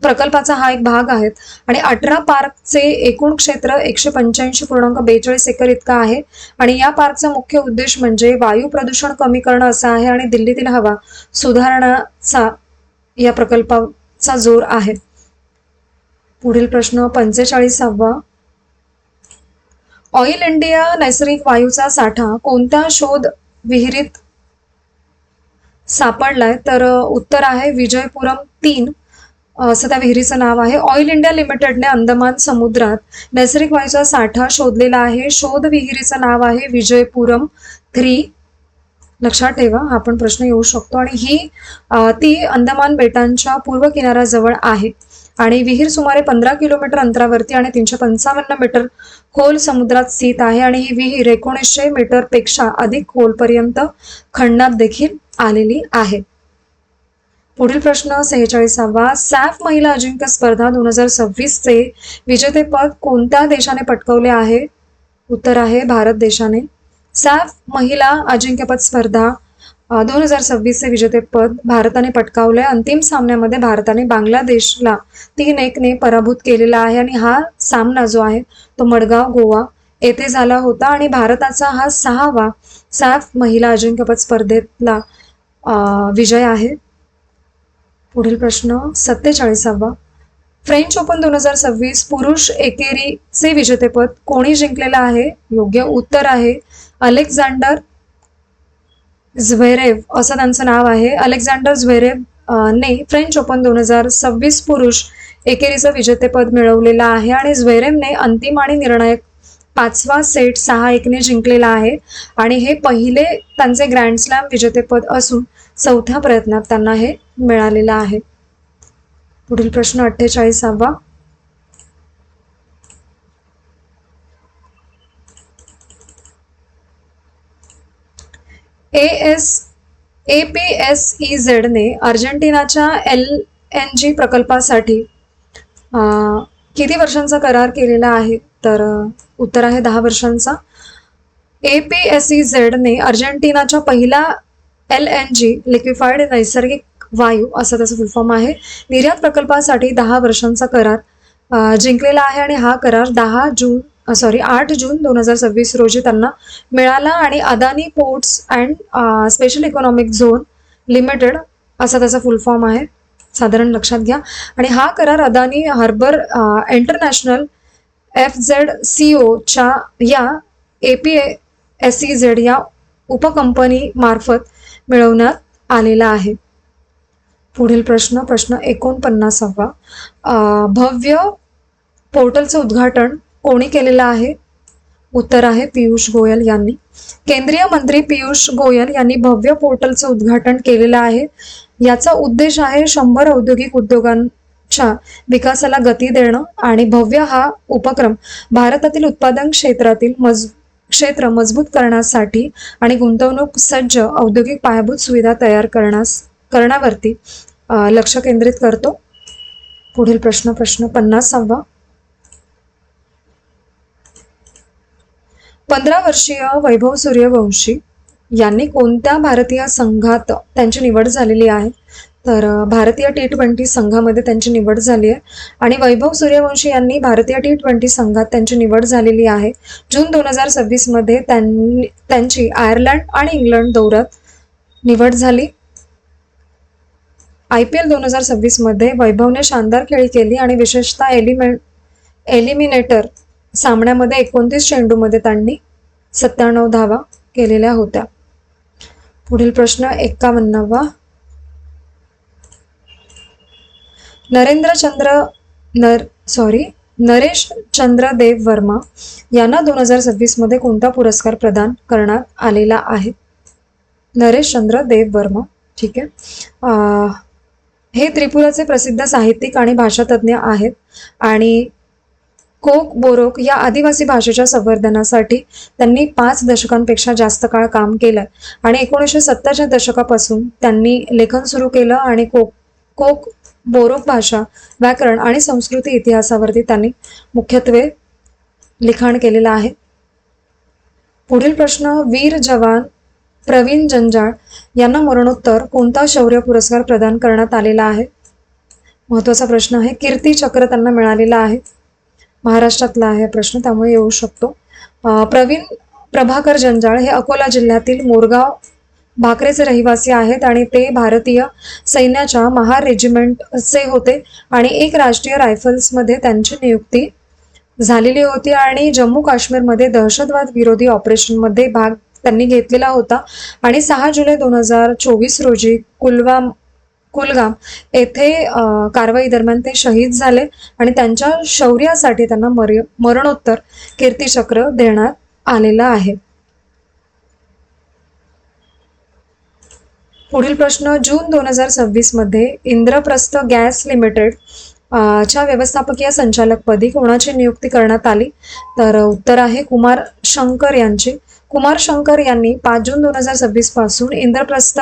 प्रकल्पाचा हा एक भाग आहेत आणि 18 पार्कचे एकूण क्षेत्र 185.42 एकर इतका आहे आणि या पार्कचा मुख्य उद्देश म्हणजे वायू प्रदूषण कमी करणं असा आहे आणि दिल्लीतील हवा सुधारण्याचा या प्रकल्पाचा जोर आहे. पुढील प्रश्न 45वा. ऑइल इंडिया नैसर्गिक वायूचा साठा कोणत्या शोध विहिरीत सापडलाय? तर उत्तर आहे विजयपुरम 3 असं त्या विहिरीचं नाव आहे. ऑइल इंडिया लिमिटेडने अंदमान समुद्रात नैसर्गिक वायूचा साठा शोधलेला आहे. शोध विहिरीचं नाव आहे विजयपुरम 3. लक्षात ठेवा, हा पण प्रश्न येऊ शकतो आणि ती अंदमान बेटांच्या पूर्व किनाऱ्याजवळ आहे आणि विहीर सुमारे 15 किलोमीटर अंतरावरती आणि 355 मीटर खोल समुद्रात स्थित आहे आणि ही विहीर 1900 मीटर पेक्षा अधिक खोलपर्यंत खणण्यात देखील आलेली आहे. पुढील प्रश्न 46वा. सॅफ महिला अजिंक्य स्पर्धा 2026 चे विजेतेपद कोणत्या देशाने पटकावले आहे? उत्तर आहे भारत देशाने. सॅफ महिला अजिंक्यपद स्पर्धा 2026 चे विजेतेपद भारताने पटकावले. अंतिम सामन्यामध्ये भारताने बांगलादेशला 3-1 ने पराभूत केलेला आहे आणि हा सामना जो आहे तो मडगाव गोवा येथे झाला होता आणि भारताचा हा 6वा सॅफ महिला अजिंक्यपद स्पर्धेतला विजय आहे. पुढील प्रश्न 47वा. फ्रेंच ओपन 2026 पुरुष एकेरीचे विजेतेपद कोणी जिंकलेलं आहे? योग्य उत्तर आहे अलेक्झांडर झ्वेरेव असं त्यांचं नाव आहे. अलेक्झांडर झ्वेरेव ने फ्रेंच ओपन 2026 पुरुष एकेरीचं विजेतेपद मिळवलेलं आहे आणि झ्वेरेवने अंतिम आणि निर्णायक 5वा सेट 6-1 ने जिंकलेला आहे आणि हे पहिले त्यांचे ग्रँड स्लॅम विजेतेपद असून 4थ्या प्रयत्नात त्यांना हे मिळालेलं आहे. पुढील प्रश्न 48वा. APSEZ ने अर्जेंटिनाच्या LNG प्रकल्पासाठी किती वर्षांचा करार केलेला आहे? तर उत्तर आहे 10 वर्षांचा. APSEZ ने अर्जेंटिनाच्या पहिला LNG लिक्विफाईड नैसर्गिक वायू असं त्याचं फुल फॉर्म आहे निर्यात प्रकल्पासाठी 10 वर्षांचा करार जिंकलेला आहे आणि हा करार 10 जून 8 जून 2026 रोजी त्यांना मिळाला आणि Adani ports and special economic zone limited असा त्याचा फुल फॉर्म आहे, साधारण लक्षात घ्या. आणि हा करार अदानी हार्बर इंटरनॅशनल FZCO च्या या APSEZ या उपकंपनी मार्फत मिळवण्यात आलेला आहे. पुढील प्रश्न 49वा. भव्य पोर्टलचं उद्घाटन कोणी केलेलं आहे? उत्तर आहे पियुष गोयल यांनी. केंद्रीय मंत्री पियुष गोयल यांनी भव्य पोर्टलचं उद्घाटन केलेलं आहे. याचा उद्देश आहे 100 औद्योगिक उद्योगांच्या विकासाला गती देणं आणि भव्य हा उपक्रम भारतातील उत्पादन क्षेत्र मजबूत करण्यासाठी आणि गुंतवणूक सज्ज औद्योगिक पायाभूत सुविधा तयार करण्यावरती लक्ष केंद्रित करतो. पुढील प्रश्न 50वा. 15 वर्षीय वैभव सूर्यवंशी यांनी कोणत्या भारतीय संघात त्यांची निवड झालेली आहे? तर भारतीय T20 संघामध्ये त्यांची निवड झाली आहे आणि वैभव सूर्यवंशी यांनी भारतीय T20 संघात त्यांची निवड झालेली आहे. जून 2026 मध्ये त्यांची आयर्लंड आणि इंग्लंड दौऱ्यात निवड झाली. IPL 2026 मध्ये वैभवने शानदार खेळी केली आणि विशेषतः एलिमिनेटर सामन्यामध्ये 29 चेंडूमध्ये त्यांनी 97 धावा केलेल्या होत्या. पुढील प्रश्न 51वा. नरेश चंद्र देव वर्मा यांना 2026 मध्ये कोणता पुरस्कार प्रदान करण्यात आलेला आहे? नरेश चंद्र देव वर्मा, ठीक आहे. हे त्रिपुराचे प्रसिद्ध साहित्यिक आणि भाषातज्ञ आहेत आणि कोक बोरोक या आदिवासी भाषेच्या संवर्धनासाठी त्यांनी 5 दशकांपेक्षा जास्त काळ काम केलं आणि 1970च्या दशकापासून त्यांनी लेखन सुरू केलं आणि कोक बोरोक भाषा, व्याकरण आणि संस्कृती इतिहासावरती त्यांनी मुख्यत्वे लिखाण केलेलं आहे. पुढील प्रश्न. वीर जवान प्रवीण जंजाळ यांना मरणोत्तर कोणता शौर्य पुरस्कार प्रदान करण्यात आलेला आहे? महत्त्वाचा प्रश्न आहे. कीर्ती चक्र त्यांना मिळालेला आहे. महाराष्ट्रातला आहे प्रश्न, त्यामुळे येऊ शकतो. प्रवीण प्रभाकर जंजाळ हे अकोला जिल्ह्यातील मोरगाव भाकरेचे रहिवासी आहेत आणि ते भारतीय सैन्याच्या महार रेजिमेंटचे होते आणि एक राष्ट्रीय रायफल्समध्ये त्यांची नियुक्ती झालेली होती आणि जम्मू काश्मीरमध्ये दहशतवाद विरोधी ऑपरेशनमध्ये भाग त्यांनी घेतलेला होता आणि 6 जुलै 2024 रोजी कुलगाम येथे कारवाई दरम्यान ते शहीद झाले आणि त्यांच्या शौर्यासाठी त्यांना मरणोत्तर कीर्तीचक्र देण्यात आलेला आहे. पुढील प्रश्न. जून 2026 मध्ये इंद्रप्रस्थ गॅस लिमिटेड च्या व्यवस्थापकीय संचालकपदी कोणाची नियुक्ती करण्यात आली? तर उत्तर आहे कुमार शंकर यांची. कुमार शंकर यांनी 5 जून 2026 पासून इंद्रप्रस्थ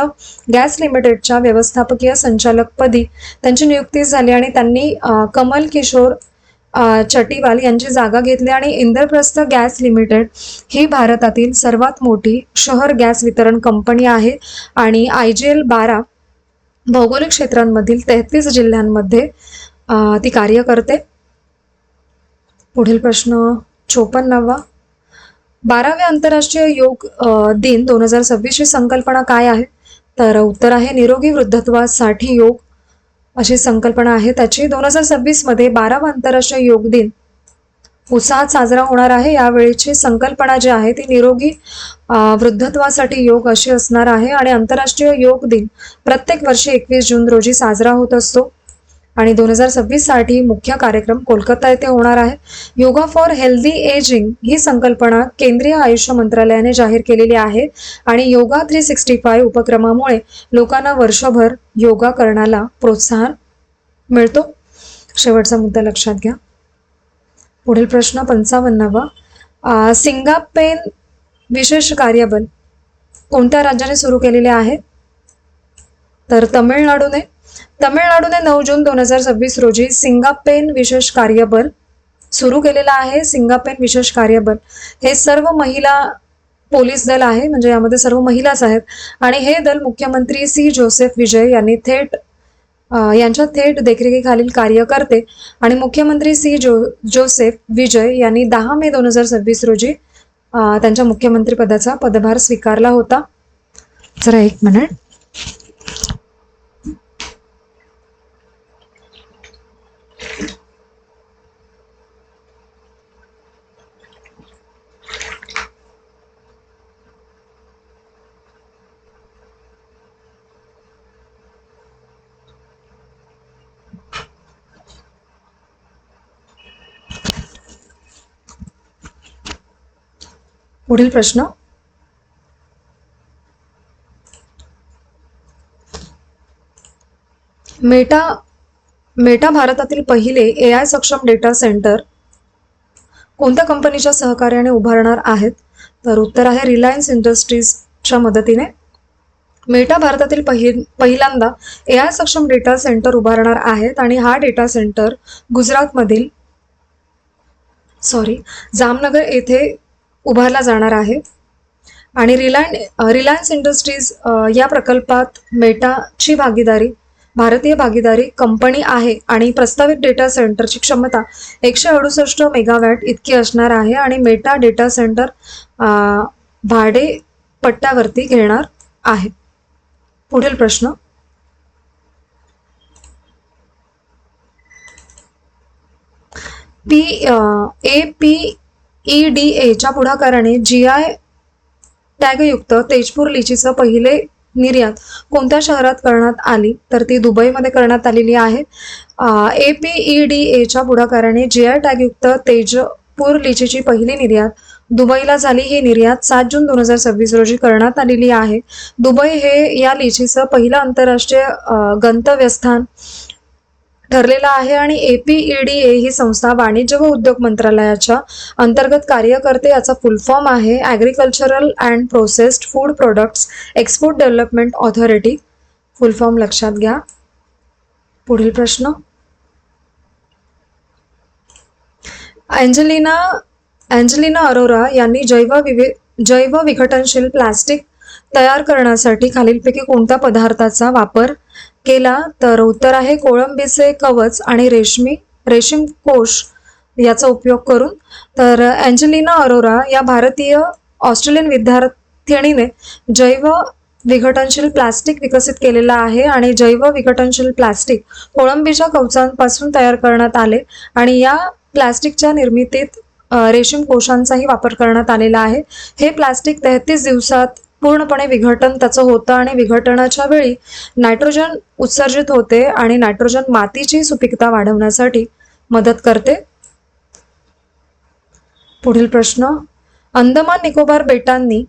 गॅस लिमिटेडच्या व्यवस्थापकीय संचालकपदी त्यांची नियुक्ती झाली आणि त्यांनी कमल किशोर चटीवाल यांची जागा घेतली आणि इंद्रप्रस्थ गॅस लिमिटेड ही भारतातील सर्वात मोठी शहर गॅस वितरण कंपनी आहे आणि IGL 12 भौगोलिक क्षेत्रांमधील 33 जिल्ह्यांमध्ये ती कार्य करते. पुढील प्रश्न 54वा. 12वे आंतरराष्ट्रीय योग दिन 2026 ची संकल्पना काय आहे? तर उत्तर आहे निरोगी वृद्धत्वासाठी योग अशी संकल्पना आहे त्याची. 2026 मध्ये 12वा आंतरराष्ट्रीय योग दिन उत्साहात साजरा होणार आहे. यावेळीची संकल्पना जी आहे ती निरोगी वृद्धत्वासाठी योग अशी असणार आहे आणि आंतरराष्ट्रीय योग दिन प्रत्येक वर्षी 21 जून रोजी साजरा होत असतो आणि 2026 साठी मुख्य कार्यक्रम कोलकाता येथे होणार आहे. योगा फॉर हेल्दी एजिंग ही संकल्पना केंद्रीय आयुष मंत्रालयाने जाहीर केलेली आहे आणि योगा 365 उपक्रमामुळे लोकांना वर्षभर योगा करण्याला प्रोत्साहन मिळतो. शेवटचा मुद्दा लक्षात घ्या. पुढील प्रश्न 55वा. सिंगापेन विशेष कार्यबल कोणत्या राज्याने सुरू केलेले आहे? तर तमिळनाडूने 9 जून 2026 रोजी सिंगापेन विशेष कार्यबल सुरू केलेला आहे. सिंगापेन विशेष कार्यबल हे सर्व महिला पोलीस दल आहे, म्हणजे यामध्ये सर्व महिलाच आहेत आणि हे दल मुख्यमंत्री C. जोसेफ विजय यांनी थेट यांच्या थेट देखरेखीखालील कार्य करते आणि मुख्यमंत्री जोसेफ विजय यांनी 10 मे 2026 रोजी त्यांच्या मुख्यमंत्री पदाचा पदभार स्वीकारला होता. जरा एक मिनिट. पुढील प्रश्न. मेटा भारतातील पहिले AI सक्षम डेटा सेंटर कोणत्या कंपनीच्या सहकार्याने उभारणार आहेत? तर उत्तर आहे रिलायन्स इंडस्ट्रीजच्या मदतीने. मेटा भारतातील पहिल्यांदा AI सक्षम डेटा सेंटर उभारणार आहेत आणि हा डेटा सेंटर गुजरातमधील जामनगर येथे उभारला जाणार आहे. आणि रिलायन्स इंडस्ट्रीज या प्रकल्पात मेटाची भारतीय भागीदारी कंपनी आहे आणि प्रस्तावित डेटा सेंटरची क्षमता 168 मेगावॅट इतकी असणार आहे आणि मेटा डेटा सेंटर भाडे पट्ट्यावरती घेणार आहे. पुढील प्रश्न. APEDAच्या पुढाकाराने GI टॅगयुक्त तेजपूर लिचीचं पहिले निर्यात कोणत्या शहरात करण्यात आली? तर ती दुबईमध्ये करण्यात आलेली आहे. APEDAच्या पुढाकाराने GI टॅगयुक्त तेजपूर लिचीची पहिली निर्यात दुबईला झाली. ही निर्यात 7 जून 2026 रोजी करण्यात आलेली आहे. दुबई हे या लिचीचं पहिलं आंतरराष्ट्रीय गंतव्यस्थान ठरलेला आहे आणि APEDA ही संस्था वाणिज्य व उद्योग मंत्रालयाच्या अंतर्गत कार्य करते. याचा फुल फॉर्म आहे agricultural and processed food products export development authority. Full form लक्षात घ्या. पुढील प्रश्न. एंजेलिना अरोरा यांनी जैव विघटनशील प्लास्टिक तयार करण्यासाठी खालीलपैकी कोणत्या पदार्थाचा वापर केला? तर उत्तर आहे कोळंबीचे कवच आणि रेशीम कोश याचा उपयोग करून. तर एंजेलिना अरोरा या भारतीय ऑस्ट्रेलियन विद्यार्थिनीने जैव विघटनशील प्लास्टिक विकसित केलेला आहे आणि जैव विघटनशील प्लास्टिक कोळंबीच्या कवचांपासून तयार करण्यात आले आणि या प्लास्टिकच्या निर्मितीत रेशीम कोशांचाही वापर करण्यात आलेला आहे. हे प्लास्टिक 33 दिवसात पूर्णपणे विघटन त्याचं होतं आणि विघटनाच्या वेळी नायट्रोजन उत्सर्जित होते आणि नायट्रोजन मातीची सुपीकता वाढवण्यासाठी मदत करते. पुढील प्रश्न. अंदमान निकोबार बेटांनी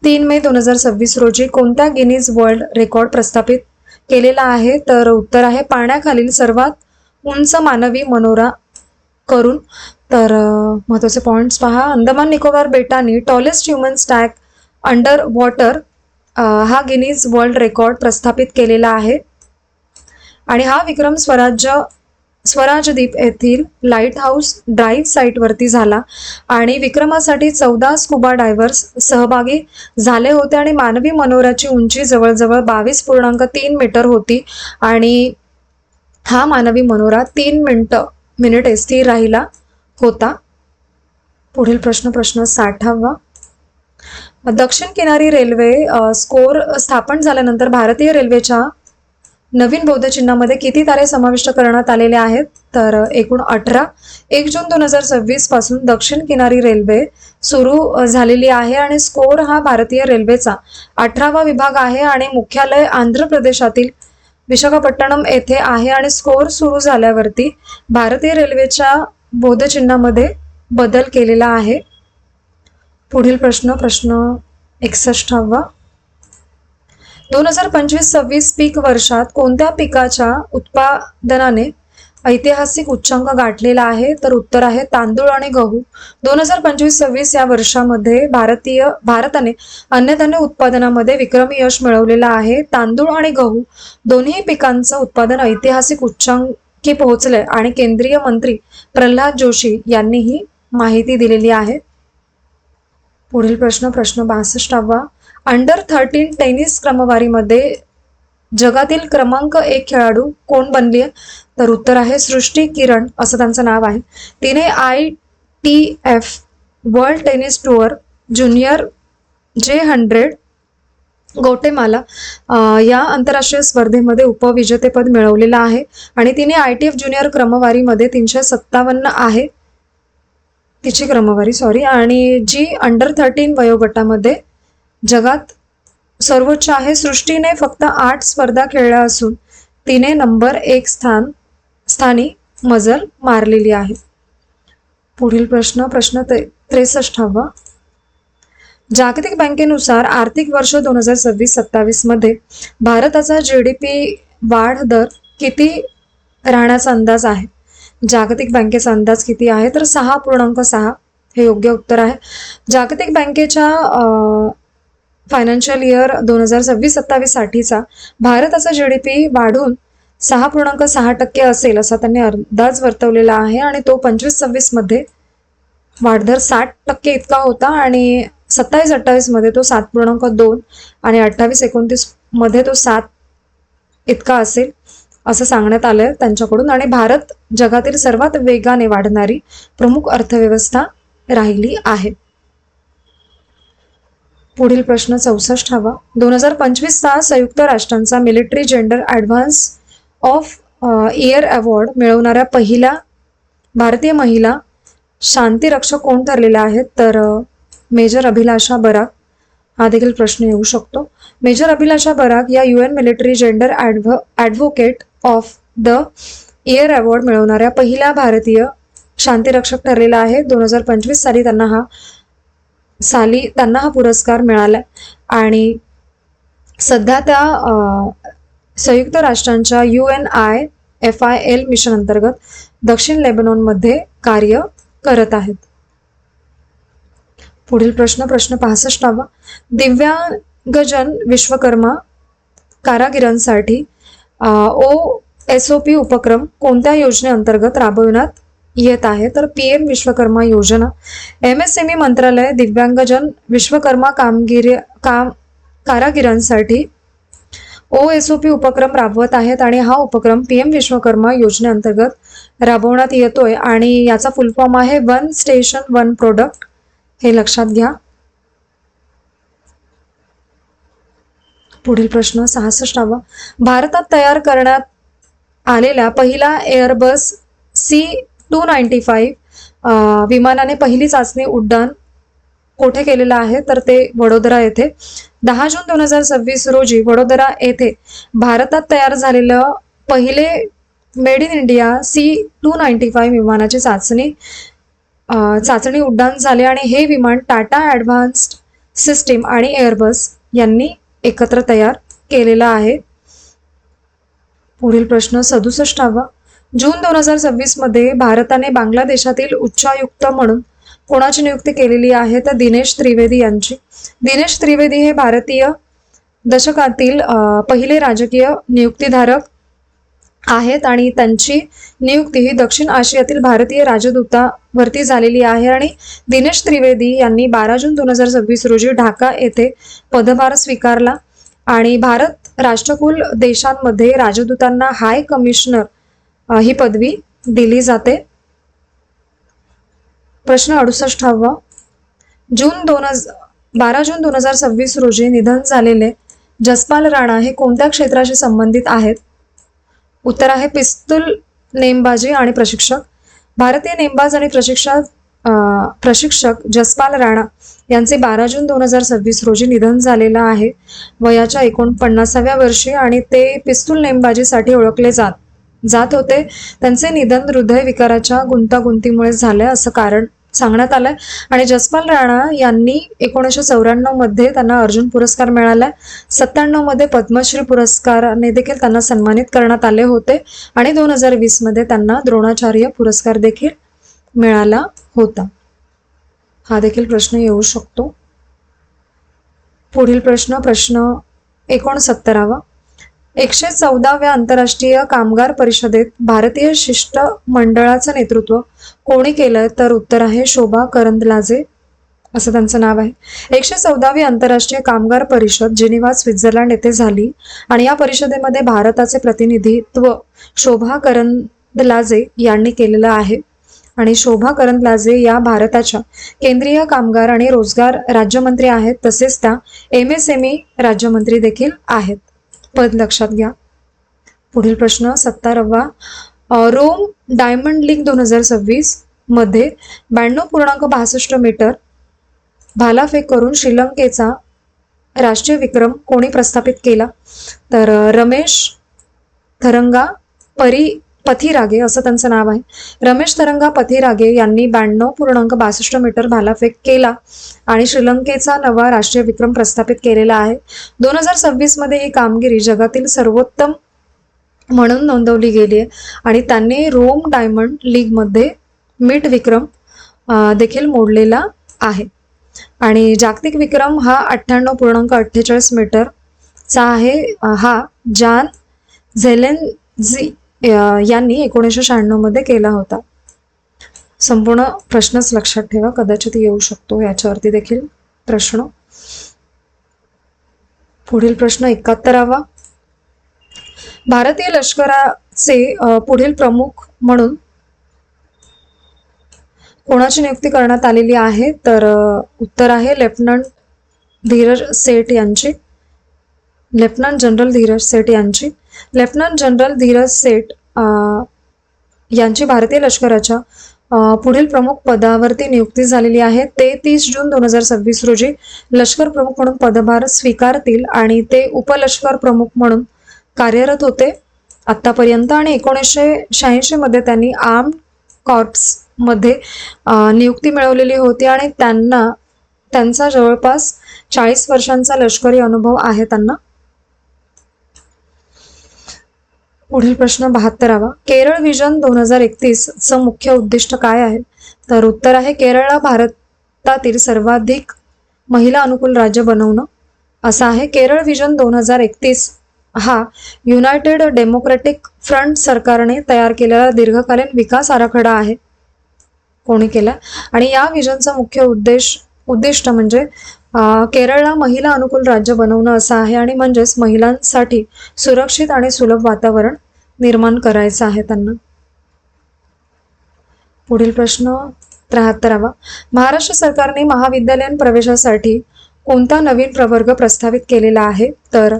3 मे 2026 रोजी कोणत्या गिनीज वर्ल्ड रेकॉर्ड प्रस्थापित केलेला आहे? तर उत्तर आहे पाण्याखालील सर्वात उंच मानवी मनोरा करून. तर महत्त्वाचे पॉइंट्स पहा. अंदमान निकोबार बेटांनी tallest human stack under water हा गिनीज वर्ल्ड रेकॉर्ड प्रस्थापित केलेला आहे आणि हा विक्रम स्वराजद्वीप येथील लाईट हाऊस ड्राईव्ह साईटवरती झाला आणि विक्रमासाठी 14 स्कुबा डायव्हर्स सहभागी झाले होते आणि मानवी मनोऱ्याची उंची जवळजवळ 22.3 मीटर होती आणि हा मानवी मनोरा 3 मिनिटे स्थिर राहिला होता. पुढील प्रश्न 60वा. दक्षिण किनारी रेल्वे स्कोर स्थापन झाल्यानंतर भारतीय रेल्वेच्या नवीन बौद्धचिन्हामध्ये किती तारे समाविष्ट करण्यात आलेले आहेत? तर एकूण 18. 1 जून 2026 पासून दक्षिण किनारी रेल्वे सुरू झालेली आहे आणि स्कोर हा भारतीय रेल्वेचा 18वा विभाग आहे आणि मुख्यालय आंध्र प्रदेशातील विशाखापट्टणम येथे आहे आणि स्कोर सुरू झाल्यावरती भारतीय रेल्वेच्या बौद्धचिन्हामध्ये बदल केलेला आहे. पुढील प्रश्न 61वा. 2025-26 पीक वर्षात कोणत्या पिकाच्या उत्पादनाने ऐतिहासिक उच्चांक गाठलेला आहे? तर उत्तर आहे तांदूळ आणि गहू. 2025-26 या वर्षामध्ये भारताने अन्नधान्य उत्पादनामध्ये विक्रमी यश मिळवलेलं आहे. तांदूळ आणि गहू दोन्ही पिकांचं उत्पादन ऐतिहासिक उच्चांकी पोहोचले आणि केंद्रीय मंत्री प्रल्हाद जोशी यांनी ही माहिती दिलेली आहे. पुढील प्रश्न 62वा. अंडर 13 टेनिस क्रमवारीमध्ये जगातील क्रमांक 1 खेळाडू कोण बनली आहे? तर उत्तर आहे सृष्टी किरण असं त्यांचं नाव आहे. तिने ITF world tennis tour junior J100 गौटेमाला या आंतरराष्ट्रीय स्पर्धेमध्ये उपविजेतेपद मिळवलेलं आहे आणि तिने ITF ज्युनियर क्रमवारीमध्ये 357 आहे तिची क्रमवारी आणि जी अंडर-13 वयोगटामध्ये जगात सर्वोच्च आहे. सृष्टीने फक्त 8 स्पर्धा खेळल्या असून तिने नंबर 1 स्थानी मजल मारलेली आहे. पुढील प्रश्न 63वा. जागतिक बँकेनुसार आर्थिक वर्ष 2026-27 मध्ये भारताचा GDP वाढ दर किती राहण्याचा अंदाज आहे? जागतिक बँकेचा अंदाज किती आहे? तर 6.6 हे योग्य उत्तर आहे. जागतिक बँकेच्या फायनान्शियल इयर 2026-27 साठीचा भारताचा GDP वाढून 6.6% असेल असा त्यांनी अंदाज वर्तवलेला आहे आणि तो 25-26 मध्ये वाढदर 60% इतका होता आणि 27-28 मध्ये तो 7.2 आणि 28-29 मध्ये तो 7 इतका असेल असं सांगण्यात आलंय त्यांच्याकडून. आणि भारत जगातील सर्वात वेगाने वाढणारी प्रमुख अर्थव्यवस्था राहिली आहे. पुढील प्रश्न 64वा. 2025चा संयुक्त राष्ट्रांचा military gender advance of year award मिळवणाऱ्या पहिल्या भारतीय महिला शांतीरक्षक कोण ठरलेल्या आहेत? तर मेजर अभिलाषा बराक हा देखील प्रश्न येऊ शकतो. मेजर अभिलाषा बराक या UN military gender advocate of the year award मिळवणाऱ्या पहिल्या भारतीय शांतीरक्षक ठरलेला आहे. 2025 साली त्यांना हा पुरस्कार मिळाला आणि सध्या त्या संयुक्त राष्ट्रांच्या UNIFIL मिशन अंतर्गत दक्षिण लेबनॉनमध्ये कार्य करत आहेत. पुढील प्रश्न 65वा. दिव्यांगजन विश्वकर्मा कारागिरांसाठी OSOP उपक्रम कोणत्या योजनेअंतर्गत राबविण्यात येत आहे? तर PM विश्वकर्मा योजना. MSME मंत्रालय दिव्यांगजन विश्वकर्मा कारागिरांसाठी OSOP उपक्रम राबवत आहेत आणि हा उपक्रम PM विश्वकर्मा योजनेअंतर्गत राबवण्यात येतोय आणि याचा फुल फॉर्म आहे वन स्टेशन वन प्रोडक्ट. हे लक्षात घ्या. पुढील प्रश्न 66वा. भारतात तयार करण्यात आलेल्या पहिला एअरबस C295 विमानाने पहिली चाचणी उड्डाण कोठे केलेलं आहे? तर ते वडोदरा येथे. 10 जून 2026 रोजी वडोदरा येथे भारतात तयार झालेलं पहिले मेड इन इंडिया C295 विमानाची चाचणी उड्डाण झाले आणि हे विमान टाटा ॲडव्हान्स्ड सिस्टीम आणि एअरबस यांनी एकत्र तयार केलेलं आहे. पुढील प्रश्न 67वा. जून 2026 मध्ये भारताने बांगलादेशातील उच्चायुक्त म्हणून कोणाची नियुक्ती केलेली आहे? तर दिनेश त्रिवेदी यांची. दिनेश त्रिवेदी हे भारतीय दशकातील पहिले राजकीय नियुक्तीधारक आहेत आणि त्यांची नियुक्ती ही दक्षिण आशियातील भारतीय राजदूतावरती झालेली आहे आणि दिनेश त्रिवेदी यांनी 12 जून 2026 रोजी ढाका येथे पदभार स्वीकारला आणि भारत राष्ट्रकुल देशांमध्ये राजदूतांना हाय कमिशनर ही पदवी दिली जाते. प्रश्न 68वा. 12 जून 2026 रोजी निधन झालेले जसपाल राणा हे कोणत्या क्षेत्राशी संबंधित आहेत? उत्तर आहे पिस्तूल नेमबाजी आणि प्रशिक्षक. भारतीय नेमबाज आणि प्रशिक्षक जसपाल राणा यांचे 12 जून 2026 रोजी निधन झालेलं आहे वयाच्या 49व्या वर्षी आणि ते पिस्तूल नेमबाजीसाठी ओळखले जात होते. त्यांचे निधन हृदयविकाराच्या गुंतागुंतीमुळे झाले असं कारण सांगण्यात आलंय आणि जसपाल राणा यांनी 1994 मध्ये त्यांना अर्जुन पुरस्कार मिळाला. 97 मध्ये पद्मश्री पुरस्काराने देखील त्यांना सन्मानित करण्यात आले होते आणि 2020 मध्ये त्यांना द्रोणाचार्य पुरस्कार देखील मिळाला होता. हा देखील प्रश्न येऊ शकतो. पुढील प्रश्न 69वा. 114व्या आंतरराष्ट्रीय कामगार परिषदेत भारतीय शिष्टमंडळाचं नेतृत्व कोणी केलं? तर उत्तर आहे शोभा करंदलाजे असं त्यांचं नाव आहे. 114वी आंतरराष्ट्रीय कामगार परिषद जिनिव्हा स्वित्झर्लंड येथे झाली आणि या परिषदेमध्ये भारताचे प्रतिनिधित्व शोभा करंदलाजे यांनी केलेलं आहे. आणि शोभा करंदलाजे या भारताच्या केंद्रीय कामगार आणि रोजगार राज्यमंत्री आहेत. तसेच त्या MSME राज्यमंत्री देखील आहेत. पद लक्षात घ्या. पुढील प्रश्न 17वा. रोम डायमंड लीग 2026 मध्ये 92.62 मीटर भालाफेक करून श्रीलंकेचा राष्ट्रीय विक्रम कोणी प्रस्थापित केला? तर रमेश थरंगा पथिरागे असं त्यांचं नाव आहे. रमेश थरंगा पथिरागे यांनी 92.62 मीटर भालाफेक केला आणि श्रीलंकेचा नवा राष्ट्रीय विक्रम प्रस्थापित केलेला आहे. 2026 मध्ये ही कामगिरी जगातील सर्वोत्तम म्हणून नोंदवली गेली आहे आणि त्यांनी रोम डायमंड लीग मध्ये मीट विक्रम देखील मोडलेला आहे. आणि जागतिक विक्रम हा 98.48 मीटरचा आहे. हा जॉन झेलेन्झी यांनी 1996 मध्ये केला होता. संपूर्ण प्रश्नच लक्षात ठेवा, कदाचित येऊ शकतो याच्यावरती देखील प्रश्न. पुढील प्रश्न 71वा. भारतीय लष्कराचे पुढील प्रमुख म्हणून कोणाची नियुक्ती करण्यात आलेली आहे? तर उत्तर आहे लेफ्टनंट धीरज सेठ यांची. लेफ्टनंट जनरल धीरज सेठ यांची. लेफ्टनंट जनरल धीरज सेठ यांची भारतीय लष्कराच्या पुढील प्रमुख पदावरती नियुक्ती झालेली आहे. ते 30 जून 2026 रोजी लष्कर प्रमुख म्हणून पदभार स्वीकारतील आणि ते उपलष्कर प्रमुख म्हणून कार्यरत होते आतापर्यंत. आणि 1986 मध्ये त्यांनी आर्म्ड कॉर्प्स मध्ये नियुक्ती मिळवलेली होती आणि त्यांचा जवळपास 40 वर्षांचा लष्करी अनुभव आहे त्यांना. पुढील प्रश्न 72वा. केरळ विजन 2031 चं मुख्य उद्दिष्ट काय आहे? तर उत्तर आहे केरळला भारतातील सर्वाधिक महिला अनुकूल राज्य बनवणं असं आहे. केरळ विजन 2031 हा युनायटेड डेमोक्रॅटिक फ्रंट सरकारने तयार केलेला दीर्घकालीन विकास आराखडा आहे. कोणी केला? आणि या विजनचा मुख्य उद्दिष्ट म्हणजे केरळला महिला अनुकूल राज्य बनवणं असं आहे आणि म्हणजेच महिलांसाठी सुरक्षित आणि सुलभ वातावरण निर्माण करायचं आहे त्यांना. पुढील प्रश्न 73वा. महाराष्ट्र सरकारने महाविद्यालयीन प्रवेशासाठी कोणता नवीन प्रवर्ग प्रस्तावित केलेला आहे? तर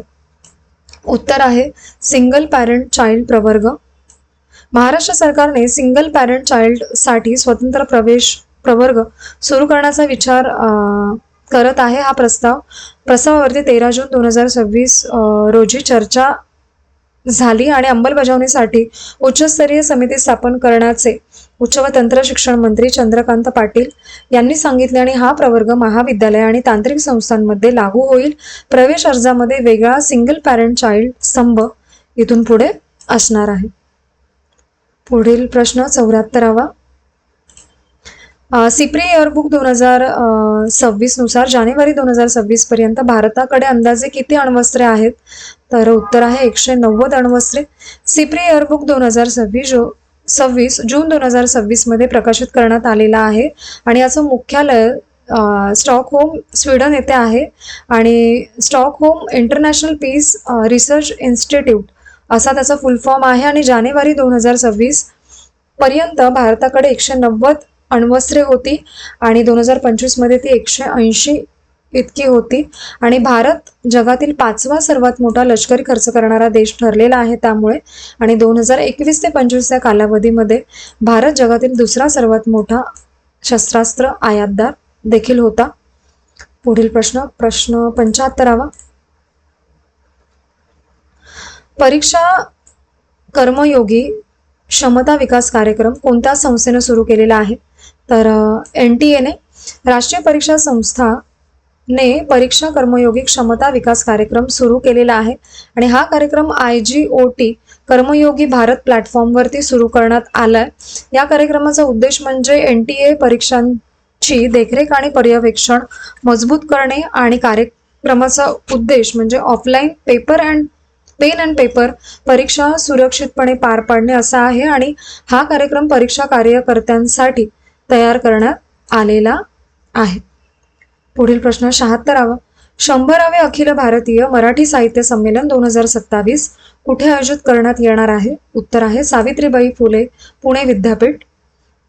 उत्तर आहे सिंगल पॅरेंट चाइल्ड प्रवर्ग. महाराष्ट्र सरकारने सिंगल पॅरेंट चाइल्ड साठी स्वतंत्र प्रवर्ग सुरू करण्याचा विचार करत आहे. हा प्रस्तावावरती 13 जून 2026 रोजी चर्चा झाली आणि अंमलबजावणीसाठी उच्चस्तरीय समिती स्थापन करण्याचे उच्च व तंत्र शिक्षण मंत्री चंद्रकांत पाटील यांनी सांगितले आणि हा प्रवर्ग महाविद्यालय आणि तांत्रिक संस्थांमध्ये लागू होईल. प्रवेश अर्जामध्ये वेगळा सिंगल पॅरेंट चाइल्ड स्तंभ इथून पुढे असणार आहे. पुढील प्रश्न 74वा. सिप्री एअरबुक 2026 नुसार जानेवारी 2026 पर्यंत भारताकडे अंदाजे किती अण्वस्त्रे आहेत? तर उत्तर आहे 190 अण्वस्त्रे. सिप्री एअरबुक 2026 जून 2026 मध्ये प्रकाशित करण्यात आलेला आहे आणि याचं मुख्यालय स्टॉकहोम स्वीडन येथे आहे आणि Stockholm International Peace Research Institute असा त्याचा फुल फॉर्म आहे. आणि जानेवारी 2026 पर्यंत भारताकडे 190 अण्वस्त्रे होती आणि 2025 मध्ये ती 180 इतकी होती आणि भारत जगातील 5वा सर्वात मोठा लष्करी खर्च करणारा देश ठरलेला आहे त्यामुळे. आणि 2021 ते 25 या कालावधीमध्ये भारत जगातील दुसरा सर्वात मोठा शस्त्रास्त्र आयातदार देखील होता. पुढील प्रश्न 75वा. परीक्षा कर्मयोगी क्षमता विकास कार्यक्रम कोणत्या संस्थेने सुरू केलेला आहे? तर NTA ने. राष्ट्रीय परीक्षा संस्थाने परीक्षा कर्मयोगी क्षमता विकास कार्यक्रम सुरू केलेला आहे आणि हा कार्यक्रम IGOT कर्मयोगी भारत प्लॅटफॉर्मवरती सुरू करण्यात आलाय. या कार्यक्रमाचा उद्देश म्हणजे NTA परीक्षांची देखरेख आणि पर्यवेक्षण मजबूत करणे आणि कार्यक्रमाचा उद्देश म्हणजे ऑफलाईन पेन अँड पेपर परीक्षा सुरक्षितपणे पार पाडणे असा आहे आणि हा कार्यक्रम परीक्षा कार्यकर्त्यांसाठी तयार करण्यात आलेला आहे. पुढील प्रश्न 76वा. 100वे अखिल भारतीय मराठी साहित्य संमेलन 2027 कुठे आयोजित करण्यात येणार आहे? उत्तर आहे सावित्रीबाई फुले पुणे विद्यापीठ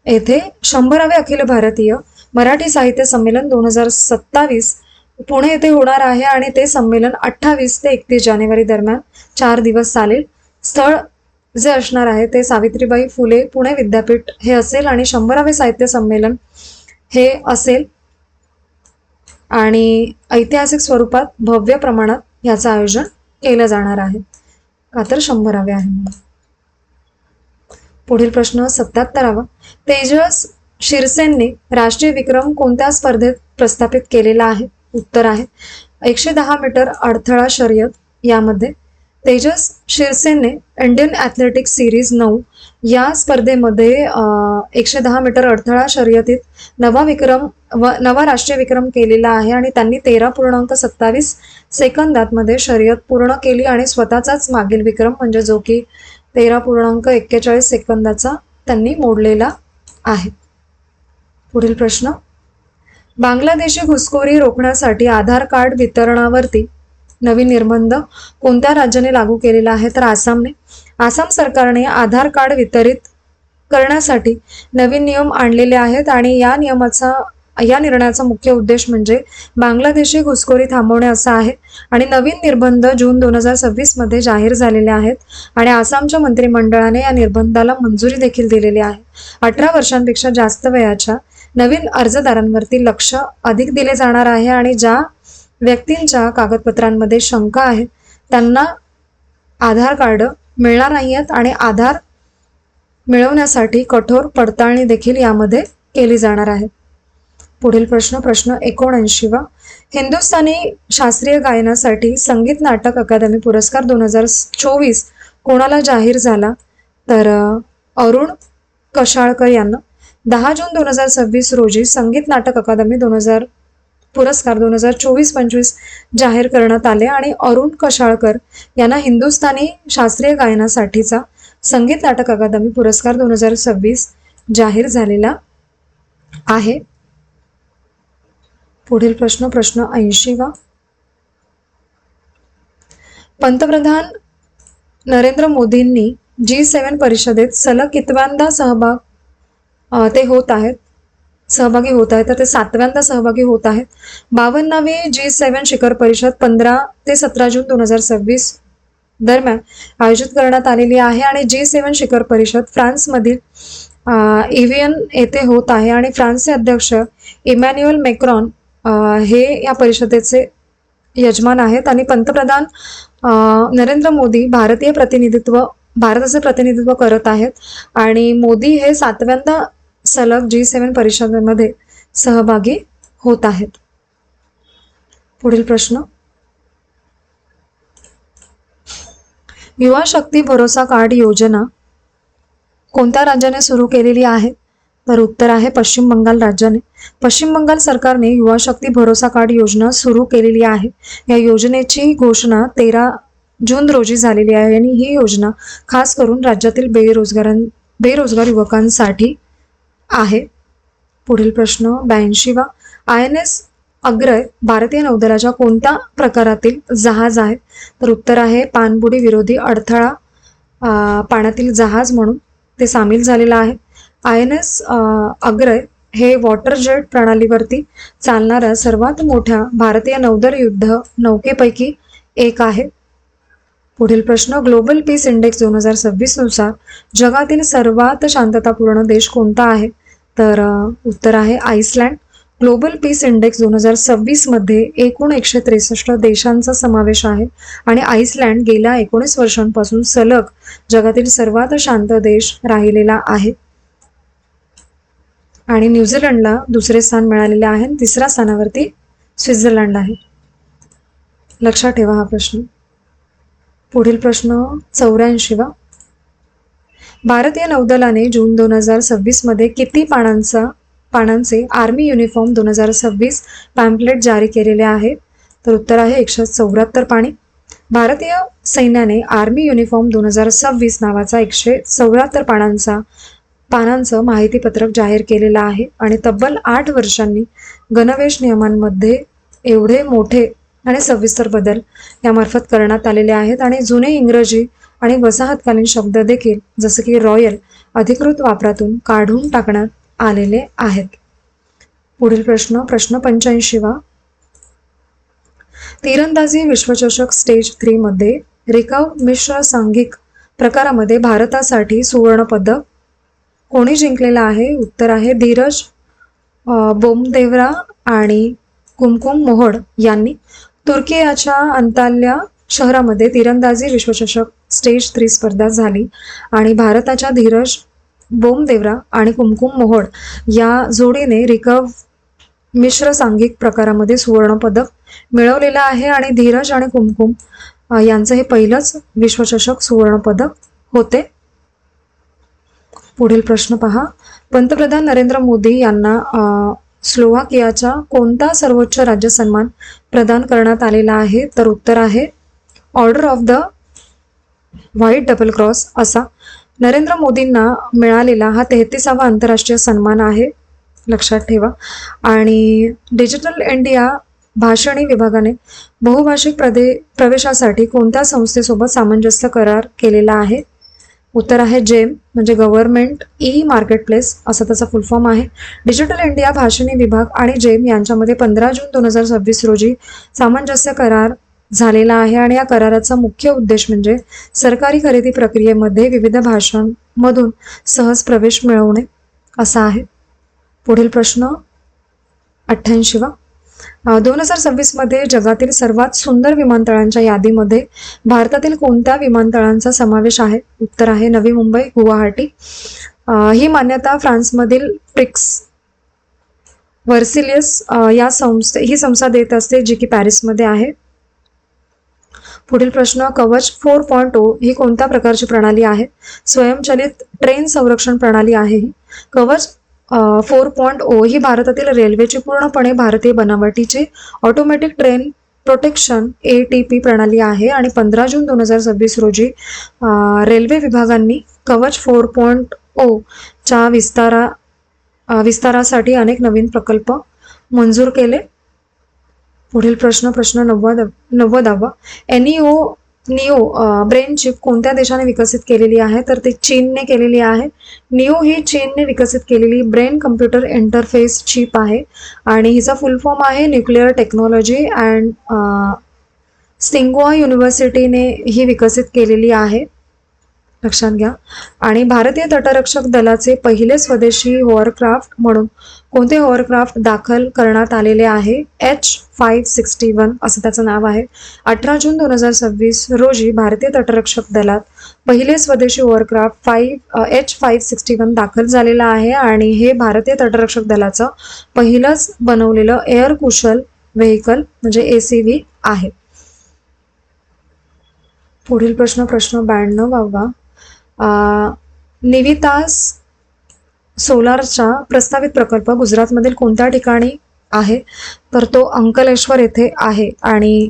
येथे 100वे अखिल भारतीय मराठी साहित्य संमेलन 2027 पुणे येथे होणार आहे आणि ते संमेलन 28 ते 31 जानेवारी दरम्यान 4 दिवस चालेल. स्थळ जे असणार आहे ते सावित्रीबाई फुले पुणे विद्यापीठ हे असेल आणि 100वे साहित्य संमेलन हे असेल आणि ऐतिहासिक स्वरूपात भव्य प्रमाणात याचं आयोजन केलं जाणार आहे, का तर 100वे आहे म्हणून. पुढील प्रश्न 77वा. तेजस शिरसेनने राष्ट्रीय विक्रम कोणत्या स्पर्धेत प्रस्थापित केलेला आहे? उत्तर आहे 110 मीटर अडथळा शर्यत यामध्ये. तेजस शिरसेनने इंडियन ॲथलेटिक्स सिरीज 9 या स्पर्धेमध्ये 110 मीटर अडथळा शर्यतीत नवा राष्ट्रीय विक्रम केलेला आहे आणि त्यांनी 13.27 सेकंदात शर्यत पूर्ण केली आणि स्वतःचाच मागील विक्रम म्हणजे जो की 13.41 सेकंदाचा त्यांनी मोडलेला आहे. पुढील प्रश्न. बांगलादेशी घुसखोरी रोखण्यासाठी आधार कार्ड वितरणावरती नवीन निर्बंध कोणत्या राज्याने लागू केलेला आहे? तर आसामने. आसाम सरकारने आधार कार्ड वितरित करण्यासाठी नवीन नियम आणलेले आहेत आणि या निर्णयाचा मुख्य उद्देश म्हणजे बांगलादेशी घुसखोरी थांबवणे असा आहे आणि नवीन निर्बंध जून 2026 मध्ये जाहीर झालेले आहेत आणि आसामच्या मंत्रिमंडळाने या निर्बंधाला मंजुरी देखील दिलेली आहे. 18 वर्षांपेक्षा जास्त वयाच्या नवीन अर्जदारांवरती लक्ष अधिक दिले जाणार आहे आणि ज्या व्यक्तींच्या कागदपत्रांमध्ये शंका आहे त्यांना आधार कार्ड मिळणार नाही आहेत आणि आधार मिळवण्यासाठी कठोर पडताळणी देखील यामध्ये केली जाणार आहे. पुढील प्रश्न 79वा. हिंदुस्थानी शास्त्रीय गायनासाठी संगीत नाटक अकादमी पुरस्कार 2024 कोणाला जाहीर झाला? तर अरुण कशाळकर यांना. 10 जून 2026 रोजी संगीत नाटक अकादमी पुरस्कार 2024-25 जाहीर करण्यात आले आणि अरुण कशाळकर यांना हिंदुस्थानी शास्त्रीय गायनासाठीचा संगीत नाटक अकादमी पुरस्कार 2026 जाहीर झालेला आहे. पुढील प्रश्न 80वा. पंतप्रधान नरेंद्र मोदींनी G7 परिषदेत सलग कितव्यांदा सहभागी होत आहेत? तर ते 7व्यांदा सहभागी होत आहेत. 52वी G7 शिखर परिषद 15 ते 17 जून 2026 दरम्यान आयोजित करण्यात आलेली आहे आणि G7 शिखर परिषद फ्रान्समधील एव्हियन येथे होत आहे आणि फ्रान्सचे अध्यक्ष इमॅन्युएल मॅक्रॉन हे या परिषदेचे यजमान आहेत आणि पंतप्रधान नरेंद्र मोदी भारताचे प्रतिनिधित्व करत आहेत आणि मोदी हे 7व्यांदा सलग G7 परिषदेमध्ये सहभागी होत आहेत. पुढील प्रश्न. युवा शक्ती भरोसा कार्ड योजना कोणत्या राज्याने सुरू केलेली आहे? तर उत्तर आहे पश्चिम बंगाल राज्याने. पश्चिम बंगाल सरकारने युवा शक्ती भरोसा कार्ड योजना सुरू केलेली आहे. या योजनेची घोषणा 13 जून रोजी झालेली आहे आणि ही योजना खास करून राज्यातील बेरोजगार युवकांसाठी आहे. पुढील प्रश्न 82वा. INS अग्रय भारतीय नौदलाच्या कोणत्या प्रकारातील जहाज आहे? तर उत्तर आहे पाणबुडी विरोधी अडथळा पाण्यातील जहाज म्हणून ते सामील झालेलं आहे. INS अग्रय हे वॉटर जेट प्रणालीवरती चालणाऱ्या सर्वात मोठ्या भारतीय नौदल युद्ध नौकेपैकी एक आहे. पुढील प्रश्न. ग्लोबल पीस इंडेक्स 2026 नुसार जगातील सर्वात शांततापूर्ण देश कोणता आहे? तर उत्तर आहे आईसलँड. ग्लोबल पीस इंडेक्स 2026 मध्ये एकूण 163 देशांचा समावेश आहे आणि आईसलँड गेल्या 19 वर्षांपासून सलग जगातील सर्वात शांत देश राहिलेला आहे आणि न्यूझीलंडला दुसरे स्थान मिळालेले आहे आणि तिसऱ्या स्थानावरती स्वित्झर्लंड आहे. लक्षात ठेवा हा प्रश्न. पुढील प्रश्न 84वा. भारतीय नौदलाने जून 2026 मध्ये किती पानांचे आर्मी युनिफॉर्म 2026 पॅम्पलेट जारी केलेले आहे? तर उत्तर आहे 174 पानी. भारतीय सैन्याने आर्मी युनिफॉर्म 2026 नावाचा 174 पानांचा पानांचं माहितीपत्रक जाहीर केलेलं आहे आणि तब्बल 8 वर्षांनी गणवेश नियमांमध्ये एवढे मोठे आणि सविस्तर बदल यामार्फत करण्यात आलेले आहेत आणि जुने इंग्रजी आणि वसाहतकालीन शब्द देखील जसे की रॉयल अधिकृत वापरातून काढून टाकण्यात आलेले आहेत. पुढील प्रश्न 85वा. तीरंदाजी विश्वचषक स्टेज 3 मध्ये रिकर्व मिश्र सांघिक प्रकारामध्ये भारतासाठी सुवर्ण पदक कोणी जिंकलेला आहे? उत्तर आहे धीरज बोमदेवरा आणि कुमकुम मोहोड यांनी. तुर्कियाच्या अंताल्या शहरामध्ये तीरंदाजी विश्वचषक स्टेज 3 स्पर्धा झाली आणि भारताच्या धीरज बोमदेवरा आणि कुमकुम मोहोड या जोडीने रिकर्व मिश्र सांघिक प्रकारामध्ये सुवर्ण पदक मिळवलेलं आहे आणि धीरज आणि कुमकुम यांचं हे पहिलंच विश्वचषक सुवर्ण पदक होते. पुढील प्रश्न पहा. पंतप्रधान नरेंद्र मोदी यांना स्लोव्हाकियाचा कोणता सर्वोच्च राज्य सन्मान प्रदान करण्यात आलेला आहे? तर उत्तर आहे order of the white double cross असा नरेंद्र मोदींना मिळालेला हा 33वा आंतरराष्ट्रीय सन्मान आहे, लक्षात ठेवा. आणि डिजिटल इंडिया भाषणी विभागाने बहुभाषिक प्रवेशासाठी कोणत्या संस्थेसोबत सामंजस्य करार केलेला आहे? उत्तर आहे जेम म्हणजे गव्हर्नमेंट ई मार्केटप्लेस असं त्याचा फुल फॉर्म आहे. डिजिटल इंडिया भाषणी विभाग आणि जेम यांच्यामध्ये 15 जून 2026 रोजी सामंजस्य करार झालेला आहे आणि या कराराचा मुख्य उद्देश म्हणजे सरकारी खरेदी प्रक्रियेमध्ये विविध भाषांमधून सहज प्रवेश मिळवणे असा आहे. पुढील प्रश्न 88वा. 2026 मध्ये जगातील सर्वात सुंदर विमानतळांच्या यादीमध्ये भारतातील कोणत्या विमानतळांचा समावेश आहे? उत्तर आहे नवी मुंबई गुवाहाटी. ही मान्यता फ्रान्समधील प्रिक्स वर्सिलियस ही संस्था देत असते जी की पॅरिसमध्ये आहे. पुढील प्रश्न कवच 4.0 ही कोणत्या प्रकारची प्रणाली आहे? स्वयंचलित ट्रेन संरक्षण प्रणाली आहे ही. कवच 4.0 ही भारतातील रेल्वेची पूर्णपणे भारतीय बनावटीची ऑटोमॅटिक ट्रेन प्रोटेक्शन ATP प्रणाली आहे आणि 15 जून 2026 रोजी रेल्वे विभागांनी कवच 4.0 च्या विस्तारासाठी अनेक नवीन प्रकल्प मंजूर केले. पुढील प्रश्न 90वा. निओ ब्रेन चिप कोणत्या देशाने विकसित केलेली आहे? तर ती चीनने केलेली आहे. निओ ही चीनने विकसित केलेली ब्रेन कम्प्युटर इंटरफेस चिप आहे आणि हिचा फुल फॉर्म आहे न्यूक्लिअर टेक्नॉलॉजी अँड सिंगुआ युनिव्हर्सिटीने ही विकसित केलेली आहे, लक्षात घ्या. आणि भारतीय तटरक्षक दलाचे पहिले स्वदेशी हॉवरक्राफ्ट म्हणून कोणते हॉवरक्राफ्ट दाखल करण्यात आलेले आहे? H-561 असं त्याचं नाव आहे. 18 जून 2026 रोजी भारतीय तटरक्षक दलात पहिले स्वदेशी हॉवरक्राफ्ट H-561 दाखल झालेला आहे आणि हे भारतीय तटरक्षक दलाचं पहिलंच बनवलेलं एअर कुशल व्हेकल म्हणजे ACV आहे. पुढील प्रश्न 92वा. निवितास सोलारचा प्रस्तावित प्रकल्प गुजरातमधील कोणत्या ठिकाणी आहे? तर तो अंकलेश्वर येथे आहे आणि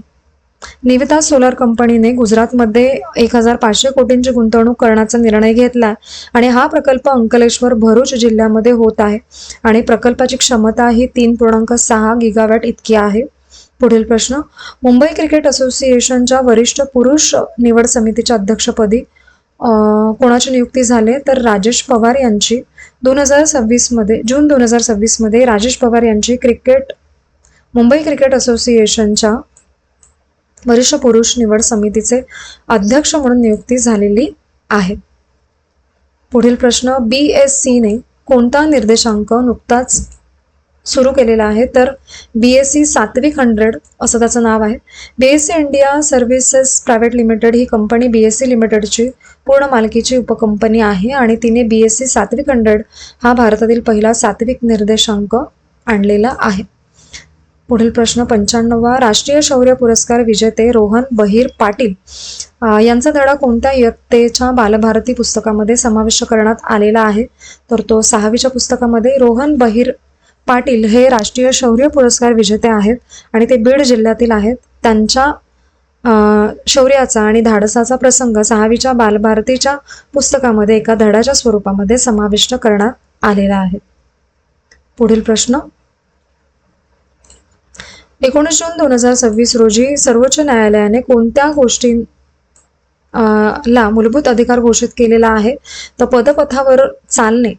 निवितास सोलार कंपनीने गुजरातमध्ये 1500 कोटींची गुंतवणूक करण्याचा निर्णय घेतला आणि हा प्रकल्प अंकलेश्वर भरूच जिल्ह्यामध्ये होत आहे आणि प्रकल्पाची क्षमता ही 3.6 गिगावॅट इतकी आहे. पुढील प्रश्न. मुंबई क्रिकेट असोसिएशनच्या वरिष्ठ पुरुष निवड समितीच्या अध्यक्षपदी कोणाची नियुक्ती झाली? तर राजेश पवार यांची. 2026 मध्ये राजेश पवार यांची मुंबई क्रिकेट असोसिएशनच्या वरिष्ठ पुरुष निवड समितीचे अध्यक्ष म्हणून नियुक्ती झालेली आहे. पुढील प्रश्न. BSCने कोणता निर्देशांक नुकताच सुरू केलेला आहे? तर BSC सात्विक 100 असं त्याचं नाव आहे. BSC India services private limited ही कंपनी BSC लिमिटेडची पूर्ण मालकीची उपकंपनी आहे आणि तिने BSC सात्विक 100 हा भारतातील पहिला सात्विक निर्देशांक आणलेला आहे. पुढील प्रश्न 95वा. राष्ट्रीय शौर्य पुरस्कार विजेते रोहन बहिर पाटील यांचा धडा कोणत्या इयत्तेच्या बालभारती पुस्तकामध्ये समाविष्ट करण्यात आलेला आहे? तर तो 6वीच्या पुस्तकामध्ये. रोहन बहिर पाटील हे राष्ट्रीय शौर्य पुरस्कार विजेते आहेत आणि ते बीड जिल्ह्यातील आहेत. त्यांच्या शौर्याचा आणि धाडसाचा प्रसंग 6वीच्या बालभारतीच्या पुस्तकामध्ये एका धड्याच्या स्वरूपामध्ये समाविष्ट करण्यात आलेला आहे. पुढील प्रश्न, 19 जून 2026 रोजी सर्वोच्च न्यायालयाने कोणत्या गोष्टी ला मूलभूत अधिकार घोषित केलेला आहे? तर पदपथावर चालणे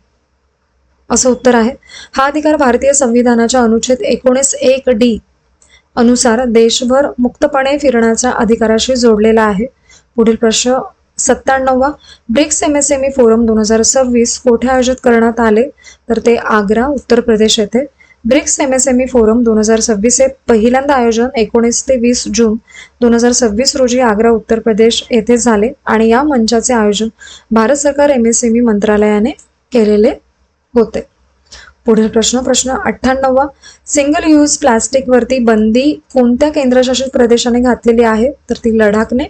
असं उत्तर आहे. हा अधिकार भारतीय संविधानाच्या अनुच्छेद 19(1)d अनुसार देशभर मुक्तपणे फिरण्याच्या अधिकाराशी जोडलेला आहे. पुढील प्रश्न 97वा, ब्रिक्स MSME फोरम 2026 कोठे आयोजित करण्यात आले? तर ते आग्रा, उत्तर प्रदेश येथे. ब्रिक्स MSME फोरम 2026 हे पहिल्यांदा आयोजन 19 ते 20 जून 2026 रोजी आग्रा, उत्तर प्रदेश येथे झाले आणि या मंचाचे आयोजन भारत सरकार MSME मंत्रालयाने केलेले होते. पुढील प्रश्न 98वा, सिंगल यूज प्लास्टिक वरती बंदी कोणत्या केंद्रशासित प्रदेशाने घातलेली आहे? तर ती लडाखने.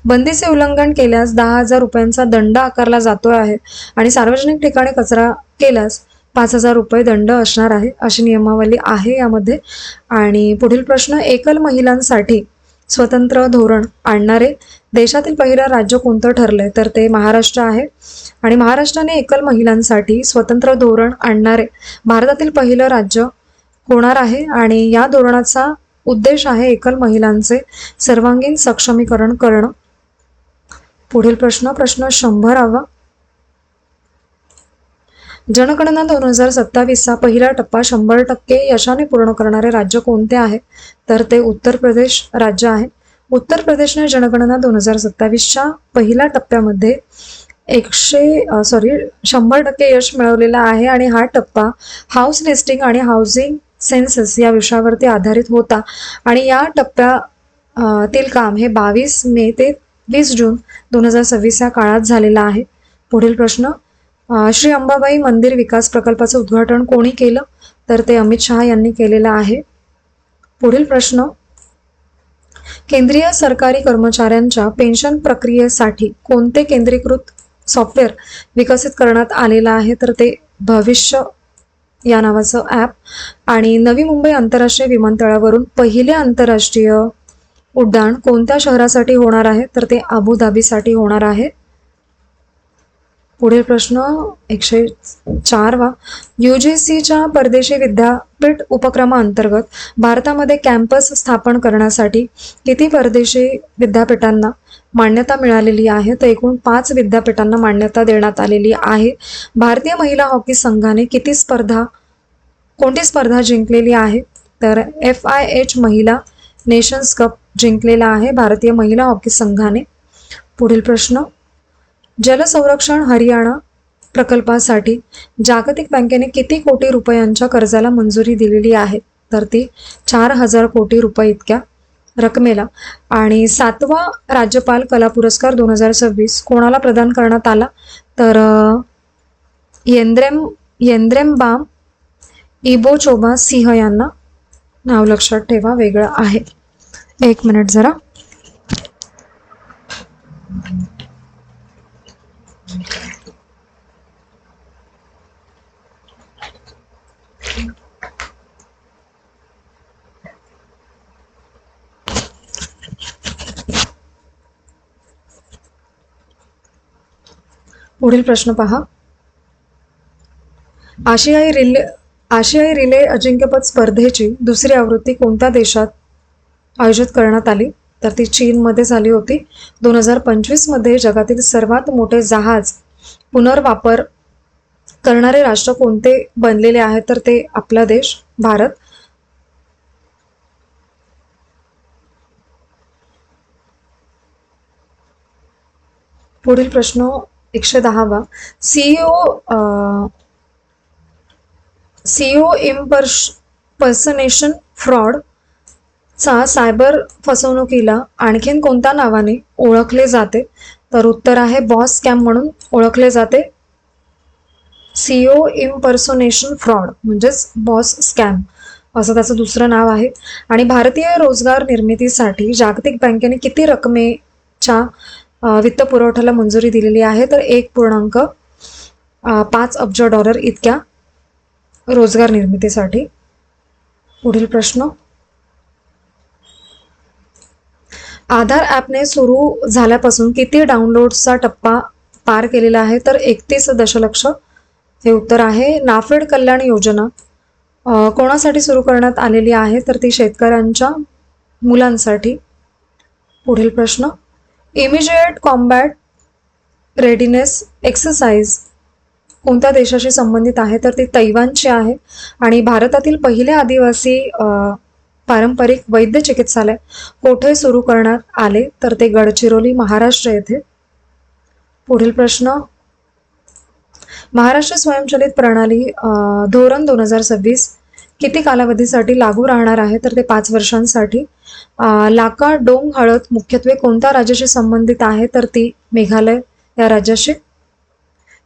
बंदीचे उल्लंघन केल्यास 10,000 रुपयांचा दंड आकारला जातो आहे आणि सार्वजनिक ठिकाणी कचरा केल्यास 5,000 रुपये दंड असणार आहे, अशी नियमावली आहे यामध्ये. आणि पुढील प्रश्न, एकल महिलांसाठी स्वतंत्र धोरण आणणारे देशातील पहिलं राज्य कोणतं ठरलंय? तर ते महाराष्ट्र आहे आणि महाराष्ट्राने एकल महिलांसाठी स्वतंत्र धोरण आणणारे भारतातील पहिलं राज्य होणार आहे आणि या धोरणाचा उद्देश आहे एकल महिलांचे सर्वांगीण सक्षमीकरण करणं. पुढील प्रश्न 100वा, जनगणना 2027चा पहिला टप्पा 100% यशाने पूर्ण करणारे राज्य कोणते आहे? तर ते उत्तर प्रदेश राज्य आहे. उत्तर प्रदेशने जनगणना 2027च्या पहिल्या टप्प्यामध्ये 100% यश मिळवलेला आहे आणि हा टप्पा हाऊस लिस्टिंग आणि हाऊसिंग सेन्सस या विषयावरती आधारित होता आणि या टप्प्यातील काम हे 22 मे ते 20 जून 2026 या काळात झालेला आहे. पुढील प्रश्न, श्री अंबाबाई मंदिर विकास प्रकल्पाचं उद्घाटन कोणी केलं? तर ते अमित शहा यांनी केलेलं आहे. पुढील प्रश्न, केंद्रीय सरकारी कर्मचाऱ्यांच्या पेन्शन प्रक्रियेसाठी कोणते केंद्रीकृत सॉफ्टवेअर विकसित करण्यात आलेलं आहे? तर ते भविष्य या नावाचं ॲप. आणि नवी मुंबई आंतरराष्ट्रीय विमानतळावरून पहिले आंतरराष्ट्रीय उड्डाण कोणत्या शहरासाठी होणार आहे? तर ते अबुधाबीसाठी होणार आहे. पुढील प्रश्न 104वा, UGCच्या परदेशी विद्यापीठ उपक्रमाअंतर्गत भारतामध्ये कॅम्पस स्थापन करण्यासाठी किती परदेशी विद्यापीठांना मान्यता मिळालेली आहे? तर एकूण 5 विद्यापीठांना मान्यता देण्यात आलेली आहे. भारतीय महिला हॉकी संघाने कोणती स्पर्धा जिंकलेली आहे? तर FIH महिला नेशन्स कप जिंकलेला आहे भारतीय महिला हॉकी संघाने. पुढील प्रश्न, जलसंरक्षण हरियाणा प्रकल्पासाठी जागतिक बँकेने किती कोटी रुपयांच्या कर्जाला मंजुरी दिलेली आहे? तर ती 4,000 कोटी रुपये इतक्या रकमेला. आणि 7वा राज्यपाल कला पुरस्कार 2026 कोणाला प्रदान करण्यात आला? तर येंद्रेमबाम इबोचोबा सिंह यांना. नाव लक्षात ठेवा, वेगळं आहे. एक मिनिट जरा. पुढील प्रश्न पहा, आशियाई रिले अजिंक्यपद स्पर्धेची दुसरी आवृत्ती कोणत्या देशात आयोजित करण्यात आली? तर ती चीनमध्ये झाली होती. 2025 मध्ये जगातील सर्वात मोठे जहाज पुनर्वापर करणारे राष्ट्र कोणते बनलेले आहे? तर ते आपला देश भारत. पुढील प्रश्न 110वा, CEO इम्पर्सनेशन फ्रॉड चा सायबर फसवणुकीला आणखीन कोणत्या नावाने ओळखले जाते? तर उत्तर आहे बॉस स्कॅम म्हणून ओळखले जाते. CEO इम्पर्सनेशन फ्रॉड म्हणजेच बॉस स्कॅम असं त्याचं दुसरं नाव आहे. आणि भारतीय रोजगार निर्मितीसाठी जागतिक बँकेने किती रकमेच्या वित्त पुरवठ्याला मंजुरी दिलेली आहे? तर 1.5 अब्ज डॉलर इतक्या रोजगार निर्मितीसाठी. पुढील प्रश्न, आधार ॲपने सुरू झाल्यापासून किती डाउनलोड्सचा टप्पा पार केलेला आहे? तर 31 दशलक्ष हे उत्तर आहे. नाफेड कल्याण योजना कोणासाठी सुरू करण्यात आलेली आहे? तर ती शेतकऱ्यांच्या मुलांसाठी. पुढील प्रश्न, इमिजिएट कॉम्बॅट रेडिनेस एक्सरसाइज कोणत्या देशाशी संबंधित आहे? तर ती तैवानची आहे. आणि भारतातील पहिले आदिवासी पारंपरिक वैद्य चिकित्सालय कोठे सुरू करण्यात आले? तर ते गडचिरोली, महाराष्ट्र येथे. पुढील प्रश्न, महाराष्ट्र स्वयंचलित प्रणाली धोरण 2026 किती कालावधीसाठी लागू राहणार आहे? तर ते 5 वर्षांसाठी. लाका डोंग हळद मुख्यत्वे कोणत्या राज्याशी संबंधित आहे? तर ती मेघालय या राज्याशी.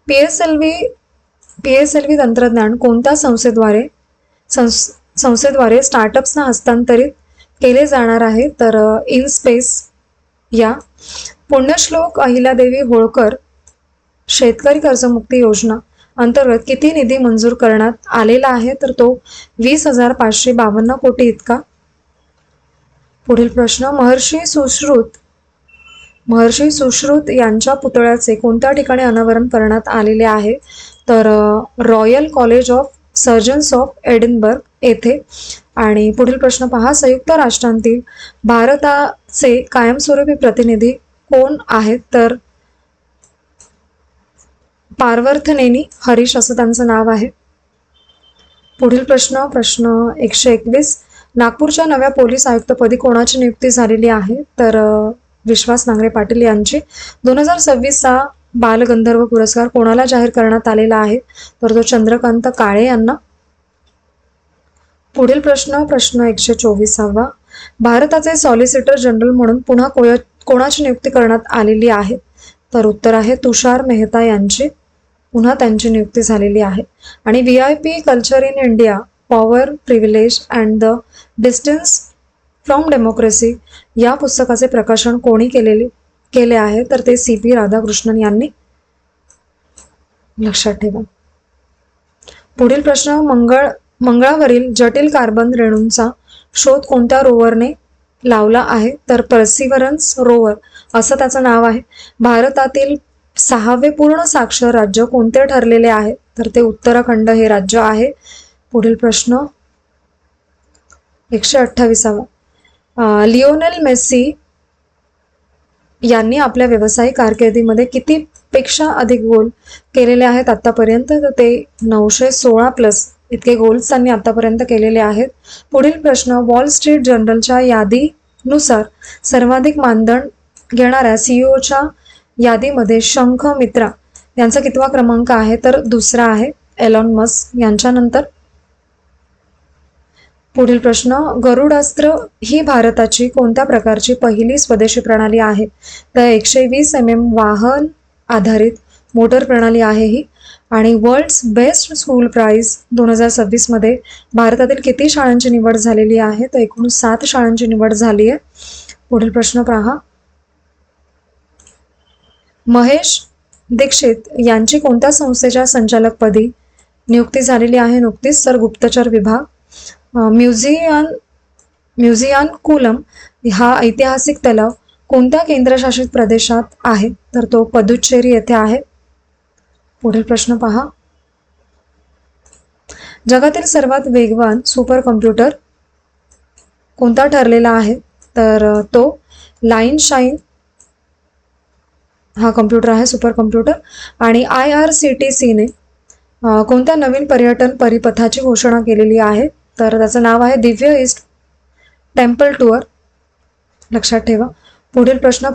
पीएसएलव्ही तंत्रज्ञान कोणत्या संस्थेद्वारे स्टार्टअप्सना हस्तांतरित केले जाणार आहे? तर इनस्पेस या. पुण्यश्लोक अहिल्यादेवी होळकर शेतकरी कर्जमुक्ती योजना अंतर्गत किती निधी मंजूर करण्यात आलेला आहे? तर तो 20,552 कोटी इतका. पुढील प्रश्न, महर्षी सुश्रुत यांच्या पुतळ्याचे कोणत्या ठिकाणी अनावरण करण्यात आलेले आहे? तर royal college of surgeons of Edinburgh येथे. आणि पुढील प्रश्न पहा, संयुक्त राष्ट्रांतील भारताचे कायमस्वरूपी प्रतिनिधी कोण आहेत? तर पार्वर्थनेनी हरीश असं त्यांचं नाव आहे. पुढील प्रश्न 121, नागपूरच्या नव्या पोलीस आयुक्तपदी कोणाची नियुक्ती झालेली आहे? तर विश्वास नांगरे पाटील यांची. 2026चा बालगंधर्व पुरस्कार कोणाला जाहीर करण्यात आलेला आहे? तर तो चंद्रकांत काळे यांना. पुढील प्रश्न 124, भारताचे सॉलिसिटर जनरल म्हणून पुन्हा कोणाची नियुक्ती करण्यात आलेली आहे? तर उत्तर आहे तुषार मेहता यांची. पुन्हा त्यांची नियुक्ती झालेली आहे. आणि VIP culture in India, power, privilege and the distance from democracy या पुस्तकाचे प्रकाशन कोणी केले आहे? तर ते CP राधाकृष्णन यांनी. लक्षात ठेवा. पुढील प्रश्न, मंगळावरील जटिल कार्बन रेणूंचा शोध कोणत्या रोवरने लावला आहे? तर पर्सिवरन्स रोवर असं त्याचं नाव आहे. भारतातील 6वे पूर्ण साक्षर राज्य कोणते ठरलेले आहे? तर ते उत्तराखंड हे राज्य आहे. पुढील प्रश्न 128, लिओनेल मेस्सी यांनी आपल्या व्यावसायिक कारकिर्दीमध्ये किती पेक्षा अधिक गोल केलेले आहेत आतापर्यंत? तर ते 916+ इतके गोल्स त्यांनी आतापर्यंत केलेले आहेत. पुढील प्रश्न, वॉल स्ट्रीट जर्नलच्या यादीनुसार सर्वाधिक मानधन घेणाऱ्या CEOच्या यादीमध्ये शंख मित्रा यांचा कितवा क्रमांक आहे? तर दुसरा आहे, एलॉन मस्क यांच्यानंतर. पुढील प्रश्न, गरुडास्त्र ही भारताची कोणत्या प्रकारची पहिली स्वदेशी प्रणाली आहे? तर 120 mm वाहन आधारित मोटर प्रणाली आहे ही. आणि वर्ल्ड्स बेस्ट स्कूल प्राइज 2026 मध्ये भारतातील किती शाळांची निवड झालेली आहे? तर एकूण 7 शाळांची निवड झाली आहे. पुढील प्रश्न पहा, महेश दीक्षित यांची कोणत्या संस्थेच्या संचालकपदी नियुक्ती झालेली आहे नुकतीच? तर गुप्तचर विभाग. म्युझियन कुलम हा ऐतिहासिक तलाव कोणत्या केंद्रशासित प्रदेशात आहे? तर तो पदुच्चेरी येथे आहे. पुढील प्रश्न पहा, जगातील सर्वात वेगवान सुपर कॉम्प्युटर कोणता ठरलेला आहे? तर तो लाईन शाईन हा कॉम्प्युटर आहे, सुपर कॉम्प्युटर. आणि IRCTCने कोणत्या नवीन पर्यटन परिपथाची घोषणा केलेली आहे? तर त्याचं नाव आहे दिव्य ईस्ट टेम्पल टूर. लक्षात ठेवा. पुढील प्रश्न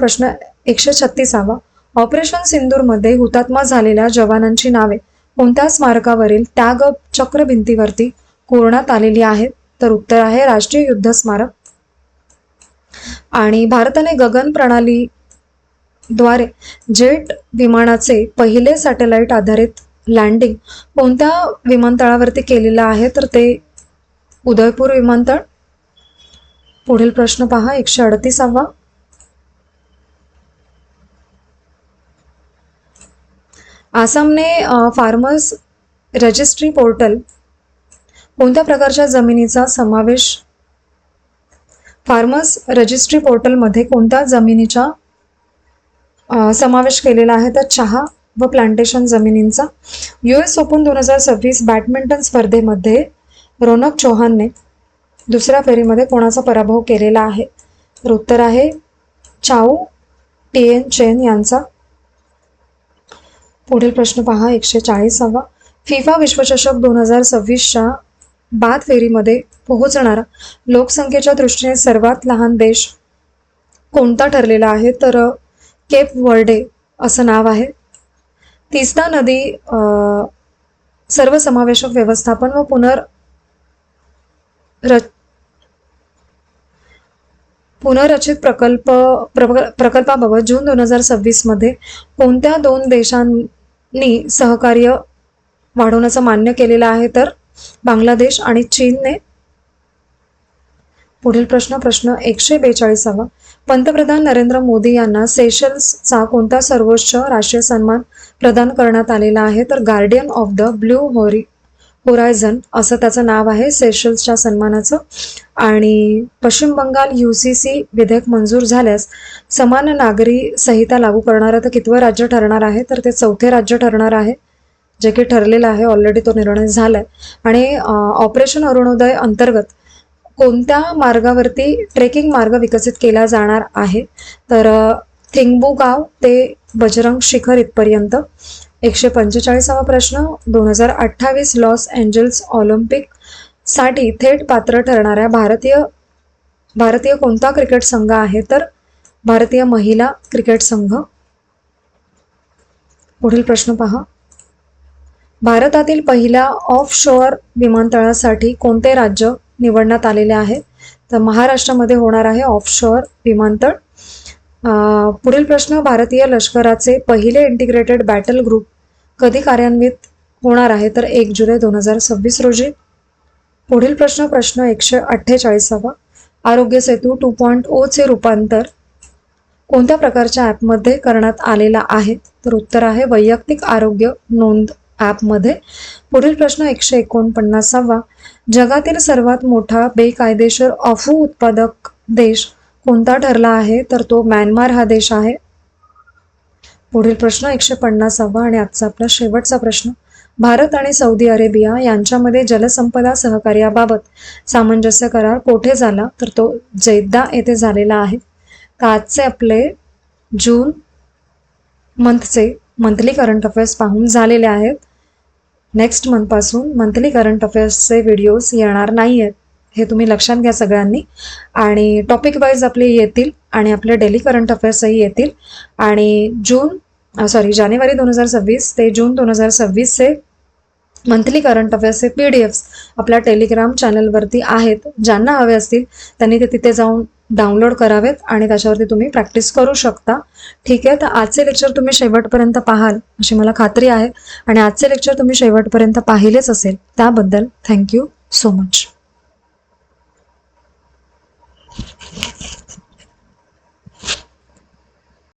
136, ऑपरेशन सिंदूरमध्ये हुतात्मा झालेल्या जवानांची नावे कोणत्या स्मारकावरील त्याग चक्र भिंतीवरती कोरण्यात आलेली आहेत? तर उत्तर आहे राष्ट्रीय युद्ध स्मारक. आणि भारताने गगन प्रणालीद्वारे जेट विमानाचे पहिले सॅटेलाइट आधारित लँडिंग कोणत्या विमानतळावरती केलेलं आहे? तर ते उदयपूर विमानतळ. पुढील प्रश्न पहा 138, आसामने फार्मर्स रजिस्ट्री पोर्टल कोणत्या प्रकारच्या जमिनीचा समावेश फार्मर्स रजिस्ट्री पोर्टलमध्ये कोणत्या जमिनीचा समावेश केलेला आहे? तर चहा व प्लांटेशन जमिनींचा. US ओपन 2026 बॅडमिंटन स्पर्धेमध्ये रोनक चौहानने दुसऱ्या फेरीमध्ये कोणाचा पराभव केलेला आहे? तर उत्तर आहे चाऊ टिएन चेन यांचा. पुढील प्रश्न पहा 140वा. फिफा विश्वचषक 2026च्या बाद फेरीमध्ये पोहोचणारा लोकसंख्येच्या दृष्टीने सर्वात लहान देश कोणता ठरलेला आहे? तर केप वर्डे असं नाव आहे. तीस्ता नदी सर्वसमावेशक व्यवस्थापन व पुनर्रचित प्रकल्पाबाबत जून 2026 मध्ये कोणत्या 2 देशांनी सहकार्य वाढवण्याचं मान्य केलेलं आहे? तर बांगलादेश आणि चीनने. पुढील प्रश्न 142वा. पंतप्रधान नरेंद्र मोदी यांना सेशल्सचा कोणता सर्वोच्च राष्ट्रीय सन्मान प्रदान करण्यात आलेला आहे? तर guardian of the blue horizon असं त्याचं नाव आहे सेशल्सच्या सन्मानाचं. आणि पश्चिम बंगाल UCC विधेयक मंजूर झाल्यास समान नागरी संहिता लागू करणारं तर कितवं राज्य ठरणार आहे? तर ते 4थे राज्य ठरणार आहे, जे की ठरलेलं आहे, ऑलरेडी तो निर्णय झालाय. आणि ऑपरेशन अरुणोदय अंतर्गत कोणत्या मार्गावरती ट्रेकिंग मार्ग विकसित केला जाणार आहे? तर थिंगबुगाव ते बजरंग शिखर इथपर्यंत. 145वा प्रश्न 2028 लॉस एंजल्स ऑलिम्पिक साठी थेट पात्र ठरणाऱ्या भारतीय कोणता क्रिकेट संघ आहे? तर भारतीय महिला क्रिकेट संघ. पुढील प्रश्न पहा. भारतातील पहिल्या ऑफशोअर विमानतळासाठी कोणते राज्य निवडण्यात आलेले आहे? तर महाराष्ट्रामध्ये होणार आहे ऑफशोअर विमानतळ. पुढील प्रश्न. भारतीय लष्कराचे पहिले इंटिग्रेटेड बॅटल ग्रुप कधी कार्यान्वित होणार आहे? तर 1 जुलै 2026 रोजी. पुढील प्रश्न 148वा. आरोग्य सेतू 2.0 चे रूपांतर कोणत्या प्रकारच्या ॲपमध्ये करण्यात आलेला आहे? तर उत्तर आहे वैयक्तिक आरोग्य नोंद ॲपमध्ये. पुढील प्रश्न 149वा. जगातील सर्वात मोठा बेकायदेशीर अफू उत्पादक देश कोणता ठरला आहे? तर तो म्यानमार हा देश आहे. पुढील प्रश्न 150वा आणि आजचा आपला शेवटचा प्रश्न. भारत आणि सौदी अरेबिया यांच्यामध्ये जलसंपदा सहकार्याबाबत सामंजस्य करार कोठे झाला? तर तो जेद्दा येथे झालेला आहे. तर आजचे आपले जून मंथचे मंथली करंट अफेअर्स पाहून झालेले आहेत. नेक्स्ट मंथपासून मंथली करंट अफेअर्सचे व्हिडिओज येणार नाही आहेत, हे तुम्ही लक्षात घ्या सगळ्यांनी. आणि टॉपिक वाईज आपले येतील आणि आपले डेली करंट अफेअर्सही येतील. आणि जानेवारी 2026 ते जून 2026चे मंथली करंट अफेअर्सचे PDFs आपल्या टेलिग्राम चॅनलवरती आहेत. ज्यांना हवे असतील त्यांनी ते तिथे जाऊन डाउनलोड करावेत आणि त्याच्यावरती तुम्ही प्रॅक्टिस करू शकता. ठीक आहे. तर आजचे लेक्चर तुम्ही शेवटपर्यंत पाहाल अशी मला खात्री आहे. आणि आजचे लेक्चर तुम्ही शेवटपर्यंत पाहिलेच असेल, त्याबद्दल थँक्यू सो मच.